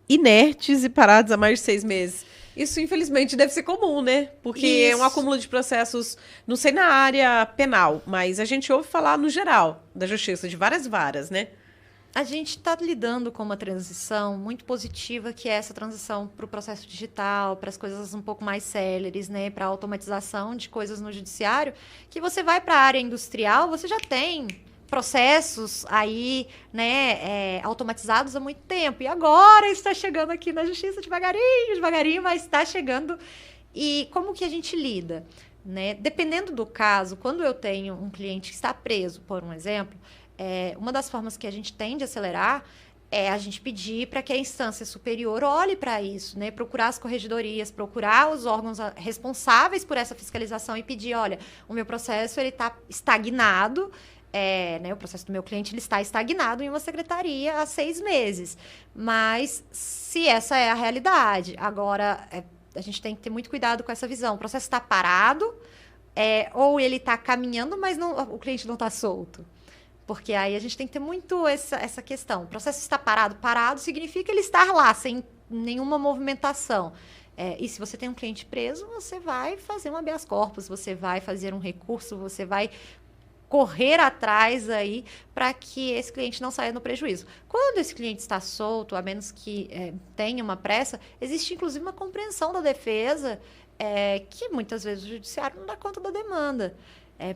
inertes e parados há mais de 6 meses? Isso, infelizmente, deve ser comum, né? Porque é um acúmulo de processos, não sei na área penal, mas a gente ouve falar no geral da justiça, de várias varas, né? A gente está lidando com uma transição muito positiva, que é essa transição para o processo digital, para as coisas um pouco mais céleres, né? Para a automatização de coisas no judiciário, que você vai para a área industrial, você já tem processos aí, né, automatizados há muito tempo. E agora está chegando aqui na justiça devagarinho, mas está chegando. E como que a gente lida? Né? Dependendo do caso, quando eu tenho um cliente que está preso, por um exemplo, uma das formas que a gente tem de acelerar é a gente pedir para que a instância superior olhe para isso, né? Procurar as corregedorias, procurar os órgãos responsáveis por essa fiscalização e pedir, olha, o meu processo ele está estagnado, né, o processo do meu cliente ele está estagnado em uma secretaria há 6 meses. Mas se essa é a realidade, agora a gente tem que ter muito cuidado com essa visão. O processo está parado, ou ele está caminhando, mas o cliente não está solto. Porque aí a gente tem que ter muito essa questão. O processo está parado. Parado significa ele estar lá, sem nenhuma movimentação. E se você tem um cliente preso, você vai fazer um habeas corpus, você vai fazer um recurso, você vai correr atrás aí para que esse cliente não saia no prejuízo. Quando esse cliente está solto, a menos que tenha uma pressa, existe inclusive uma compreensão da defesa que muitas vezes o judiciário não dá conta da demanda.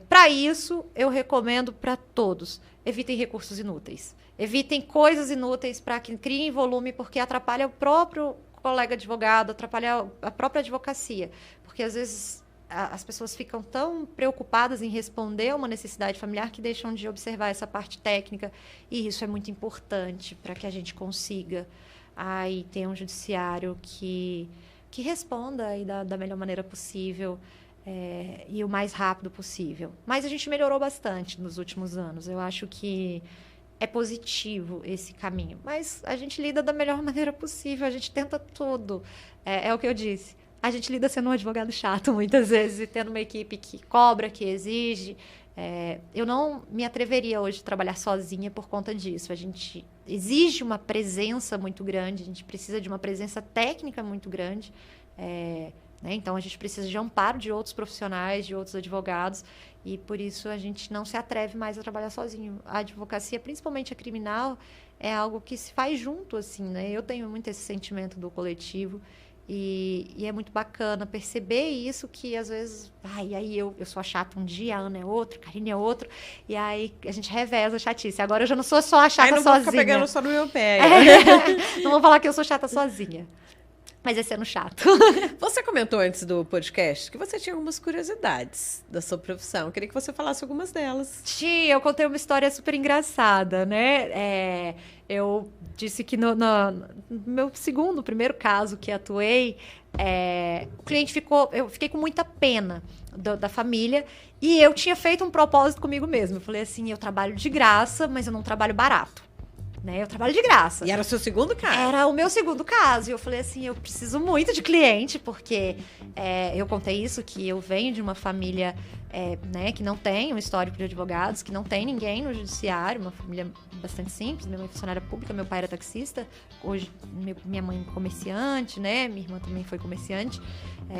Para isso, eu recomendo para todos, evitem recursos inúteis. Evitem coisas inúteis para que criem volume, porque atrapalha o próprio colega advogado, atrapalha a própria advocacia. Porque, às vezes, as pessoas ficam tão preocupadas em responder a uma necessidade familiar que deixam de observar essa parte técnica. E isso é muito importante para que a gente consiga aí ter um judiciário que responda aí da melhor maneira possível, e o mais rápido possível. Mas a gente melhorou bastante nos últimos anos. Eu acho que é positivo esse caminho. Mas a gente lida da melhor maneira possível. A gente tenta tudo. É o que eu disse. A gente lida sendo um advogado chato, muitas vezes, e tendo uma equipe que cobra, que exige. Eu não me atreveria hoje a trabalhar sozinha por conta disso. A gente exige uma presença muito grande. A gente precisa de uma presença técnica muito grande. Então, a gente precisa de amparo de outros profissionais, de outros advogados, e por isso a gente não se atreve mais a trabalhar sozinho. A advocacia, principalmente a criminal, é algo que se faz junto, assim, né? Eu tenho muito esse sentimento do coletivo, e é muito bacana perceber isso, que às vezes, aí eu sou a chata um dia, a Ana é outro, a Karine é outro, e aí a gente reveza a chatice. Agora eu já não sou só a chata sozinha. Aí não vou ficar pegando só no meu pé. Não vou falar que eu sou chata sozinha. Mas é sendo chato. Você comentou antes do podcast que você tinha algumas curiosidades da sua profissão. Eu queria que você falasse algumas delas. Eu contei uma história super engraçada, né? Eu disse que no meu primeiro caso que atuei, o cliente eu fiquei com muita pena da família, e eu tinha feito um propósito comigo mesma. Eu falei assim, eu trabalho de graça, mas eu não trabalho barato. Né? Eu trabalho de graça. E era o seu segundo caso? Era o meu segundo caso. E eu falei assim, eu preciso muito de cliente, porque eu contei isso, que eu venho de uma família né, que não tem um histórico de advogados, que não tem ninguém no judiciário, uma família bastante simples. Minha mãe é funcionária pública, meu pai era taxista. Hoje, minha mãe é comerciante, né? Minha irmã também foi comerciante.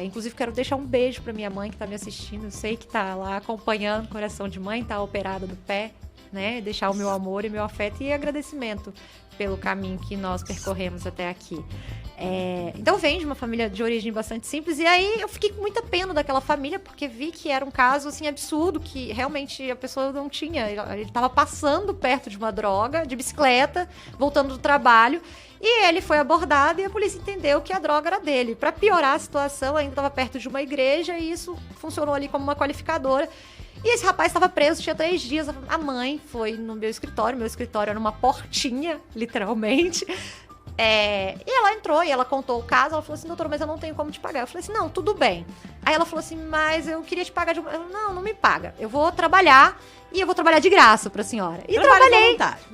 Inclusive, quero deixar um beijo para minha mãe que está me assistindo. Eu sei que está lá acompanhando, coração de mãe, está operada do pé. Né? Deixar o meu amor e meu afeto e agradecimento pelo caminho que nós percorremos até aqui. Então, venho de uma família de origem bastante simples, e aí eu fiquei com muita pena daquela família, porque vi que era um caso, assim, absurdo, que realmente a pessoa não tinha. Ele estava passando perto de uma droga, de bicicleta, voltando do trabalho, e ele foi abordado e a polícia entendeu que a droga era dele. Para piorar a situação, ainda estava perto de uma igreja, e isso funcionou ali como uma qualificadora. E esse rapaz estava preso, tinha 3 dias. A mãe foi no meu escritório era uma portinha, literalmente. E ela entrou e ela contou o caso. Ela falou assim, doutora, mas eu não tenho como te pagar. Eu falei assim, não, tudo bem. Aí ela falou assim, mas eu queria te pagar de... Não me paga. Eu vou trabalhar, e eu vou trabalhar de graça pra senhora. E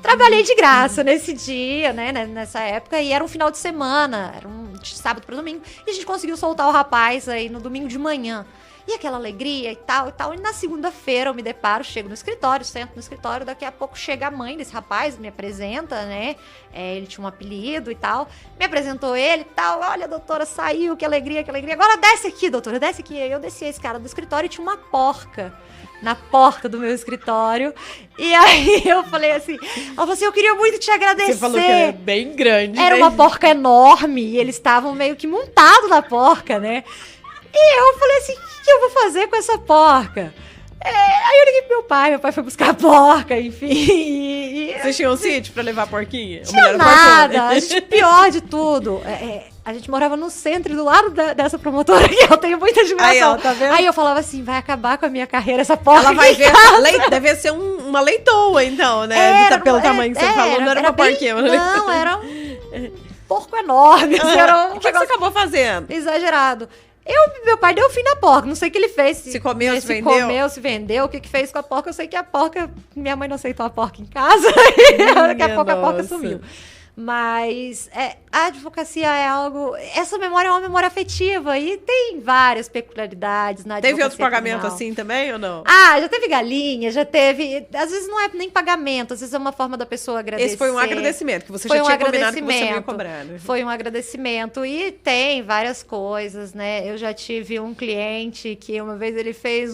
trabalhei de graça nesse dia, né, nessa época. E era um final de semana, era de sábado para domingo. E a gente conseguiu soltar o rapaz aí no domingo de manhã. E aquela alegria e tal. E na segunda-feira eu me deparo, chego no escritório, sento no escritório, daqui a pouco chega a mãe desse rapaz, me apresenta, né? Ele tinha um apelido e tal. Me apresentou ele e tal. Olha, doutora, saiu, que alegria, que alegria. Agora desce aqui, doutora, desce aqui. Eu desci esse cara do escritório e tinha uma porca na porta do meu escritório. E aí eu falei assim, ela falou assim, eu queria muito te agradecer. Você falou que era bem grande. Era uma porca enorme e eles estavam meio que montados na porca, né? E eu falei assim, o que eu vou fazer com essa porca? Aí eu liguei pro meu pai foi buscar a porca, enfim. Vocês tinham um sítio pra levar a porquinha? Tinha nada, pior de tudo. A gente morava no centro, do lado dessa promotora, que eu tenho muita admiração. Aí, ó, tá vendo? Aí eu falava assim, vai acabar com a minha carreira essa porra. Ela vai ver, deve ser uma leitoa, então, né? Pelo tamanho que você falou, não era uma porquinha. Não, era um porco enorme. Era O que você acabou fazendo? Exagerado. Meu pai deu fim na porca, não sei o que ele fez. Se comeu, se vendeu? Se comeu, se vendeu, o que fez com a porca. Eu sei que a porca, minha mãe não aceitou a porca em casa, daqui a pouco a porca sumiu. Mas a advocacia é algo... Essa memória é uma memória afetiva e tem várias peculiaridades na advocacia. Teve outro pagamento criminal. assim também ou não? Já teve galinha, já teve... Às vezes não é nem pagamento, às vezes é uma forma da pessoa agradecer. Esse foi um agradecimento, que você já tinha combinado que você ia cobrar, né? Foi um agradecimento e tem várias coisas, né? Eu já tive um cliente que uma vez ele fez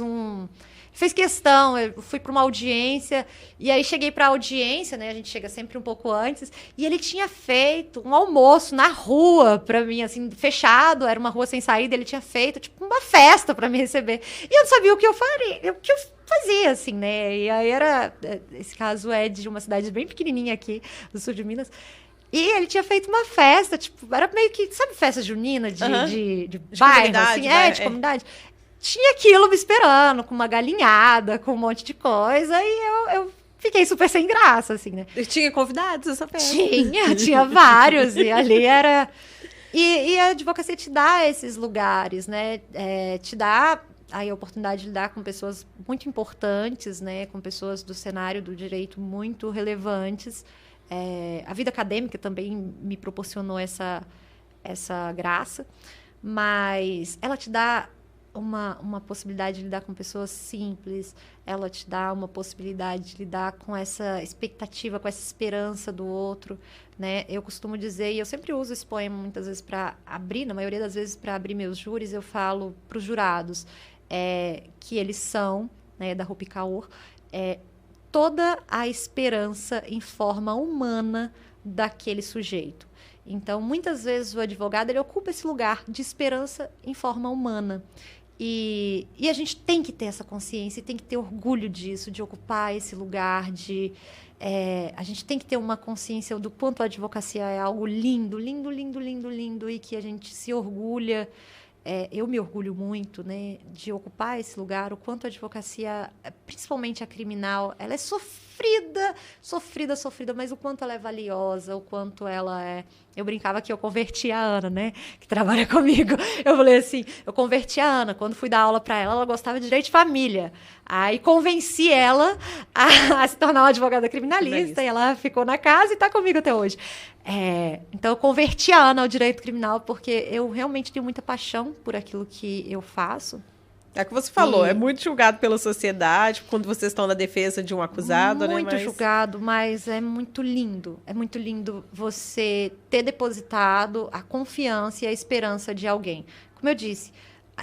questão, eu fui para uma audiência, e aí cheguei para a audiência, né? A gente chega sempre um pouco antes, e ele tinha feito um almoço na rua para mim, assim, fechado, era uma rua sem saída, ele tinha feito, tipo, uma festa para me receber. E eu não sabia o que eu faria, o que eu fazia, assim, né? E aí esse caso é de uma cidade bem pequenininha aqui, do sul de Minas. E ele tinha feito uma festa, tipo, era meio que, sabe, festa junina de bairro, assim? De comunidade. Tinha aquilo me esperando, com uma galinhada, com um monte de coisa, e eu fiquei super sem graça, assim, né? E tinha convidados essa festa? Tinha vários, e ali era... E a advocacia te dá esses lugares, né? Te dá aí a oportunidade de lidar com pessoas muito importantes, né? Com pessoas do cenário do direito muito relevantes. A vida acadêmica também me proporcionou essa graça, mas ela te dá uma possibilidade de lidar com pessoas simples, ela te dá uma possibilidade de lidar com essa expectativa, com essa esperança do outro, né? Eu costumo dizer, e eu sempre uso esse poema muitas vezes para abrir, na maioria das vezes para abrir meus júris, eu falo para os jurados que eles são, né, da Rupi Kaur, toda a esperança em forma humana daquele sujeito. Então, muitas vezes o advogado ele ocupa esse lugar de esperança em forma humana. E a gente tem que ter essa consciência, tem que ter orgulho disso, de ocupar esse lugar, a gente tem que ter uma consciência do quanto a advocacia é algo lindo, lindo, lindo, lindo, lindo, e que a gente se orgulha. Eu me orgulho muito, né, de ocupar esse lugar, o quanto a advocacia, principalmente a criminal, ela é sofrida, mas o quanto ela é valiosa, o quanto ela é... Eu brincava que eu converti a Ana, né, que trabalha comigo. Eu falei assim, eu converti a Ana. Quando fui dar aula para ela gostava de direito de família. Aí convenci ela a se tornar uma advogada criminalista, e ela ficou na casa e está comigo até hoje. Então, eu converti a Ana ao direito criminal porque eu realmente tenho muita paixão por aquilo que eu faço. É o que você falou, é muito julgado pela sociedade, quando vocês estão na defesa de um acusado, muito, né? Muito julgado, mas é muito lindo. É muito lindo você ter depositado a confiança e a esperança de alguém. Como eu disse,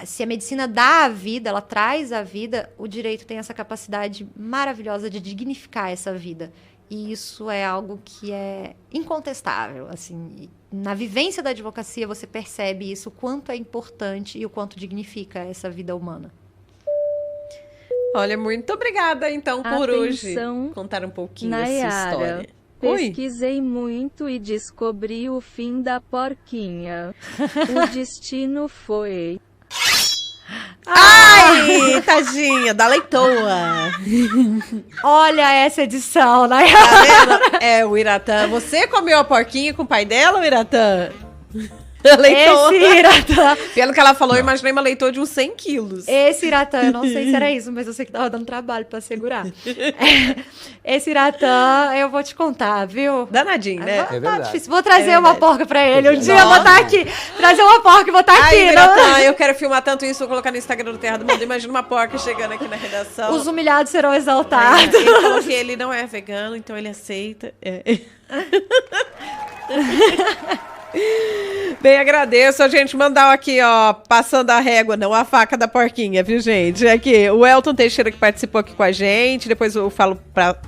se a medicina dá a vida, ela traz a vida, o direito tem essa capacidade maravilhosa de dignificar essa vida. E isso é algo que é incontestável, assim. Na vivência da advocacia, você percebe isso, o quanto é importante e o quanto dignifica essa vida humana. Olha, muito obrigada, então, por hoje contar um pouquinho a sua história. Pesquisei muito e descobri o fim da porquinha. O destino foi... Ai, tadinha, da leitoa. Olha essa edição, né? Tá vendo? O Iratã. Você comeu a porquinha com o pai dela, o Iratã? Esse Iratã. Pelo que ela falou, eu imaginei uma leitoa de uns 100 quilos. Esse Iratã, eu não sei se era isso, mas eu sei que tava dando trabalho pra segurar. Esse Iratã, eu vou te contar, viu? Danadinho, né? É verdade. Difícil. Vou trazer uma porca pra ele. Um dia eu vou estar aqui. Trazer uma porca e vou estar aqui. Iratã, eu quero filmar tanto isso, vou colocar no Instagram do Terra do Mundo. Imagina uma porca chegando aqui na redação. Os humilhados serão exaltados. Ele falou que ele não é vegano, então ele aceita. Bem, agradeço a gente mandar aqui, ó, passando a régua, não a faca da porquinha, viu, gente? Aqui, o Elton Teixeira que participou aqui com a gente, depois eu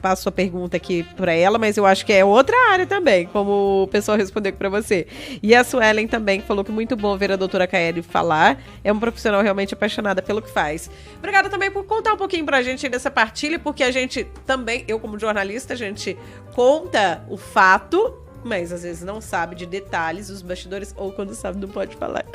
passo a pergunta aqui pra ela, mas eu acho que é outra área também, como o pessoal respondeu aqui pra você. E a Suelen também, que falou que muito bom ver a doutora Kaeli falar, é um profissional realmente apaixonada pelo que faz. Obrigada também por contar um pouquinho pra gente aí dessa partilha, porque a gente também, eu como jornalista, a gente conta o fato, mas às vezes não sabe de detalhes, os bastidores, ou quando sabe não pode falar.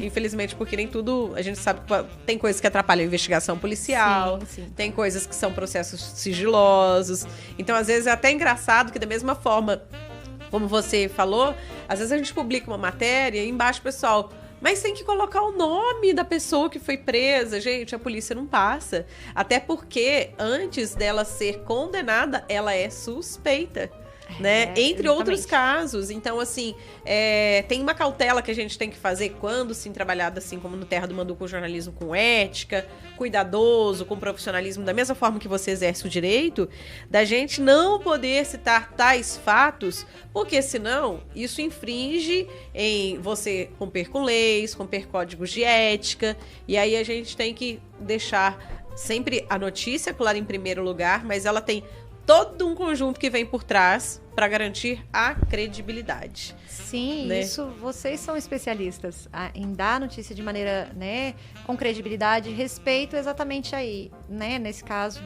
Infelizmente, porque nem tudo, a gente sabe que tem coisas que atrapalham a investigação policial, Sim. tem coisas que são processos sigilosos. Então, às vezes é até engraçado que da mesma forma, como você falou, às vezes a gente publica uma matéria e embaixo, pessoal, mas tem que colocar o nome da pessoa que foi presa. Gente, a polícia não passa. Até porque, antes dela ser condenada, ela é suspeita. Né? Entre outros casos. Então, assim, tem uma cautela que a gente tem que fazer quando sim trabalhado assim como no Terra do Mandu, com jornalismo com ética, cuidadoso, com profissionalismo, da mesma forma que você exerce o direito, da gente não poder citar tais fatos, porque senão isso infringe em você romper com leis, romper códigos de ética, e aí a gente tem que deixar sempre a notícia, claro, em primeiro lugar, mas ela tem todo um conjunto que vem por trás para garantir a credibilidade. Sim, né? Isso, vocês são especialistas em dar notícia de maneira, né, com credibilidade, respeito exatamente aí, né, nesse caso,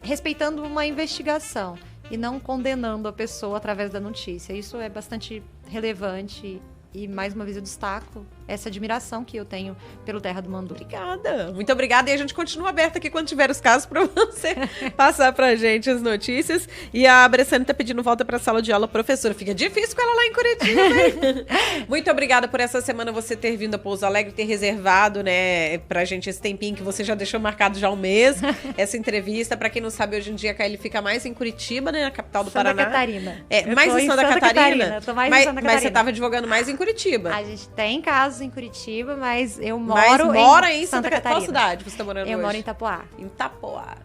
respeitando uma investigação e não condenando a pessoa através da notícia. Isso é bastante relevante e, mais uma vez, eu destaco essa admiração que eu tenho pelo Terra do Mandu. Obrigada. Muito obrigada. E a gente continua aberta aqui quando tiver os casos para você passar pra gente as notícias. E a Bressane tá pedindo volta pra sala de aula. Professora, fica difícil com ela lá em Curitiba, hein? Muito obrigada por essa semana você ter vindo a Pouso Alegre, ter reservado, né, pra gente esse tempinho que você já deixou marcado já um mês, essa entrevista. Pra quem não sabe, hoje em dia a Kaeli fica mais em Curitiba, né, na capital do Paraná. Santa Catarina. Mais em Santa Catarina? Tô mais em Santa Catarina. Mas você tava advogando mais em Curitiba. A gente tem casos em Curitiba, mas eu moro em Santa Catarina. Qual cidade você tá morando hoje? Eu moro em Itapoá. Em Itapoá.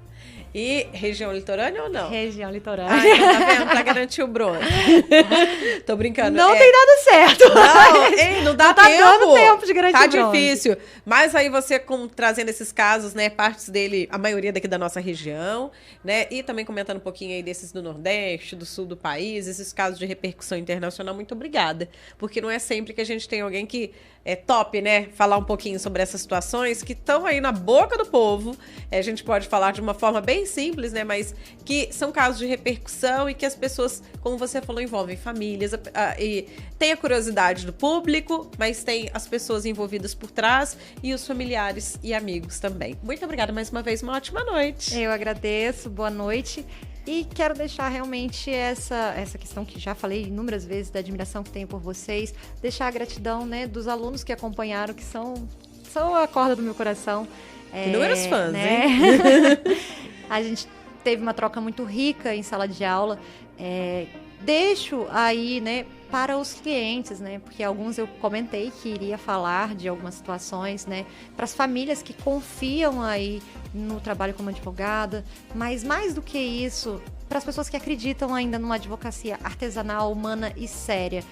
E região litorânea ou não? Região litorânea. Ai, tá vendo? Pra garantir o bronze. Tô brincando. Não tem nada certo. Não dá não tá tempo. Dando tempo de garantir Tá o bronze. difícil. Mas aí você, trazendo esses casos, né? Partes dele, a maioria daqui da nossa região, né? E também comentando um pouquinho aí desses do Nordeste, do Sul do país, esses casos de repercussão internacional. Muito obrigada. Porque não é sempre que a gente tem alguém que é top, né? Falar um pouquinho sobre essas situações que estão aí na boca do povo. A gente pode falar de uma forma bem simples, né? Mas que são casos de repercussão e que as pessoas, como você falou, envolvem famílias. E tem a curiosidade do público, mas tem as pessoas envolvidas por trás e os familiares e amigos também. Muito obrigada mais uma vez. Uma ótima noite. Eu agradeço. Boa noite. E quero deixar realmente essa questão que já falei inúmeras vezes, da admiração que tenho por vocês, deixar a gratidão, né, dos alunos que acompanharam, que são a corda do meu coração. Inúmeros fãs, né? hein? A gente teve uma troca muito rica em sala de aula. Deixo aí, né, para os clientes, né, porque alguns eu comentei que iria falar de algumas situações, né, para as famílias que confiam aí no trabalho como advogada, mas mais do que isso, para as pessoas que acreditam ainda numa advocacia artesanal, humana e séria.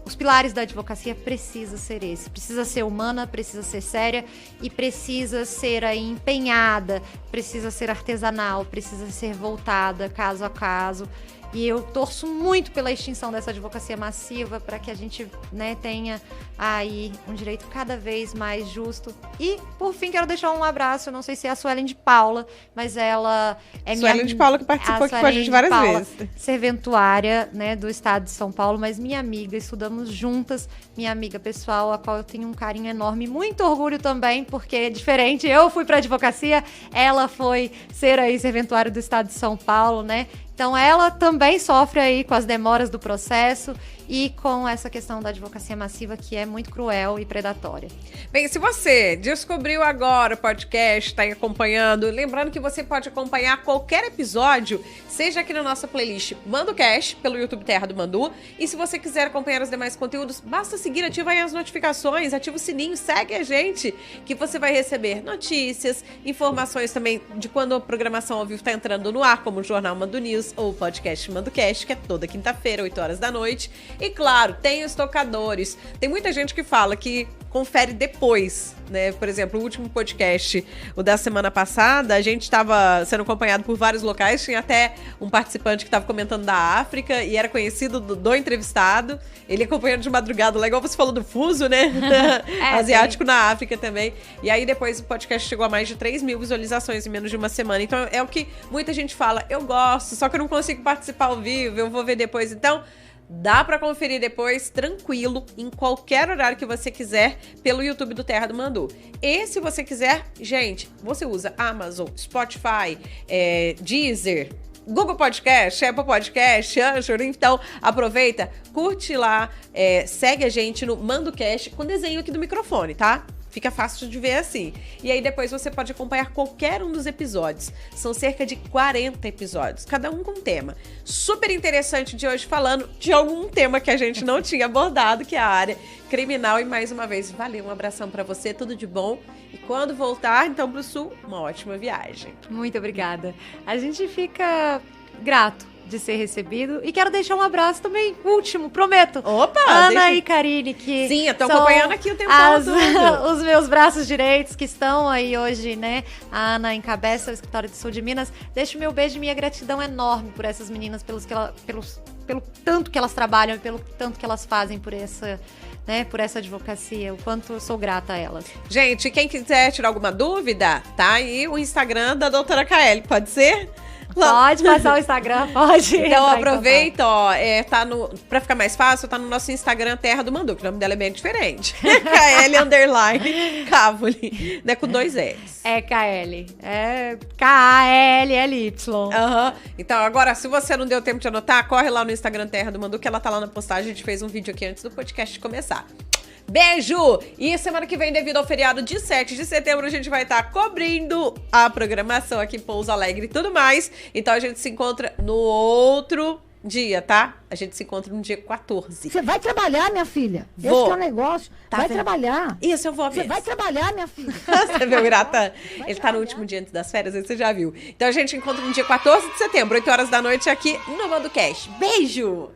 Os pilares da advocacia precisa ser esse, precisa ser humana, precisa ser séria e precisa ser aí empenhada, precisa ser artesanal, precisa ser voltada caso a caso. E eu torço muito pela extinção dessa advocacia massiva para que a gente, né, tenha aí um direito cada vez mais justo. E, por fim, quero deixar um abraço. Eu não sei se é a Suelen de Paula, mas ela é minha... Suelen de Paula, que participou aqui com a gente várias vezes. Serventuária, né, do estado de São Paulo, mas minha amiga, estudamos juntas, minha amiga pessoal, a qual eu tenho um carinho enorme, muito orgulho também, porque é diferente. Eu fui para advocacia, ela foi ser aí serventuária do estado de São Paulo, né? Então, ela também sofre aí com as demoras do processo e com essa questão da advocacia massiva, que é muito cruel e predatória. Bem, se você descobriu agora o podcast, está acompanhando, lembrando que você pode acompanhar qualquer episódio, seja aqui na nossa playlist ManduCast, pelo YouTube Terra do Mandu, e se você quiser acompanhar os demais conteúdos, basta seguir, ativa aí as notificações, ativa o sininho, segue a gente, que você vai receber notícias, informações também de quando a programação ao vivo está entrando no ar, como o Jornal Mandu News ou o podcast ManduCast, que é toda quinta-feira, 8 horas da noite. E claro, tem os tocadores. Tem muita gente que fala que confere depois, né? Por exemplo, o último podcast, o da semana passada, a gente estava sendo acompanhado por vários locais, tinha até um participante que estava comentando da África e era conhecido do entrevistado, ele acompanhando de madrugada, lá igual você falou do fuso, né? Asiático na África também. E aí depois o podcast chegou a mais de 3 mil visualizações em menos de uma semana. Então é o que muita gente fala, eu gosto, só que eu não consigo participar ao vivo, eu vou ver depois. Então, dá pra conferir depois, tranquilo, em qualquer horário que você quiser, pelo YouTube do Terra do Mandu. E se você quiser, gente, você usa Amazon, Spotify, Deezer, Google Podcast, Apple Podcast, Anchor, então aproveita, curte lá, segue a gente no ManduCast com desenho aqui do microfone, tá? Fica fácil de ver assim. E aí depois você pode acompanhar qualquer um dos episódios. São cerca de 40 episódios, cada um com um tema. Super interessante de hoje, falando de algum tema que a gente não tinha abordado, que é a área criminal. E mais uma vez, valeu, um abração pra você, tudo de bom. E quando voltar, então, pro Sul, uma ótima viagem. Muito obrigada. A gente fica grato de ser recebido. E quero deixar um abraço também, último, prometo. Opa! Ana e Karine, que sim, eu tô acompanhando aqui o tempo todo. Os meus braços direitos que estão aí hoje, né? A Ana encabeça o escritório do Sul de Minas. Deixo meu beijo e minha gratidão enorme por essas meninas, pelo tanto que elas trabalham e pelo tanto que elas fazem por essa... né, por essa advocacia, o quanto eu sou grata a elas. Gente, quem quiser tirar alguma dúvida, tá aí o Instagram da doutora Kaeli, pode ser? Pode passar o Instagram, pode. Então aproveita, ó, pra ficar mais fácil, tá no nosso Instagram Terra do Mandu, que o nome dela é bem diferente. Kaeli_Cavoli, né, com 2 L's. É Kaeli, é K-A-L-L-Y. Então agora, se você não deu tempo de anotar, corre lá no Instagram Terra do Mandu, que ela tá lá na postagem, a gente fez um vídeo aqui antes do podcast começar. Beijo! E semana que vem, devido ao feriado de 7 de setembro, a gente vai estar cobrindo a programação aqui em Pouso Alegre e tudo mais. Então a gente se encontra no outro dia, tá? A gente se encontra no dia 14. Você vai trabalhar, minha filha? Vou. Esse é o negócio. Tá vai vendo? trabalhar. Isso, eu vou mesmo. Você vai trabalhar, minha filha. Você viu, Grata? Vai Ele tá no último dia antes das férias, aí você já viu. Então a gente encontra no dia 14 de setembro, 8 horas da noite, aqui no ManduCast. Beijo!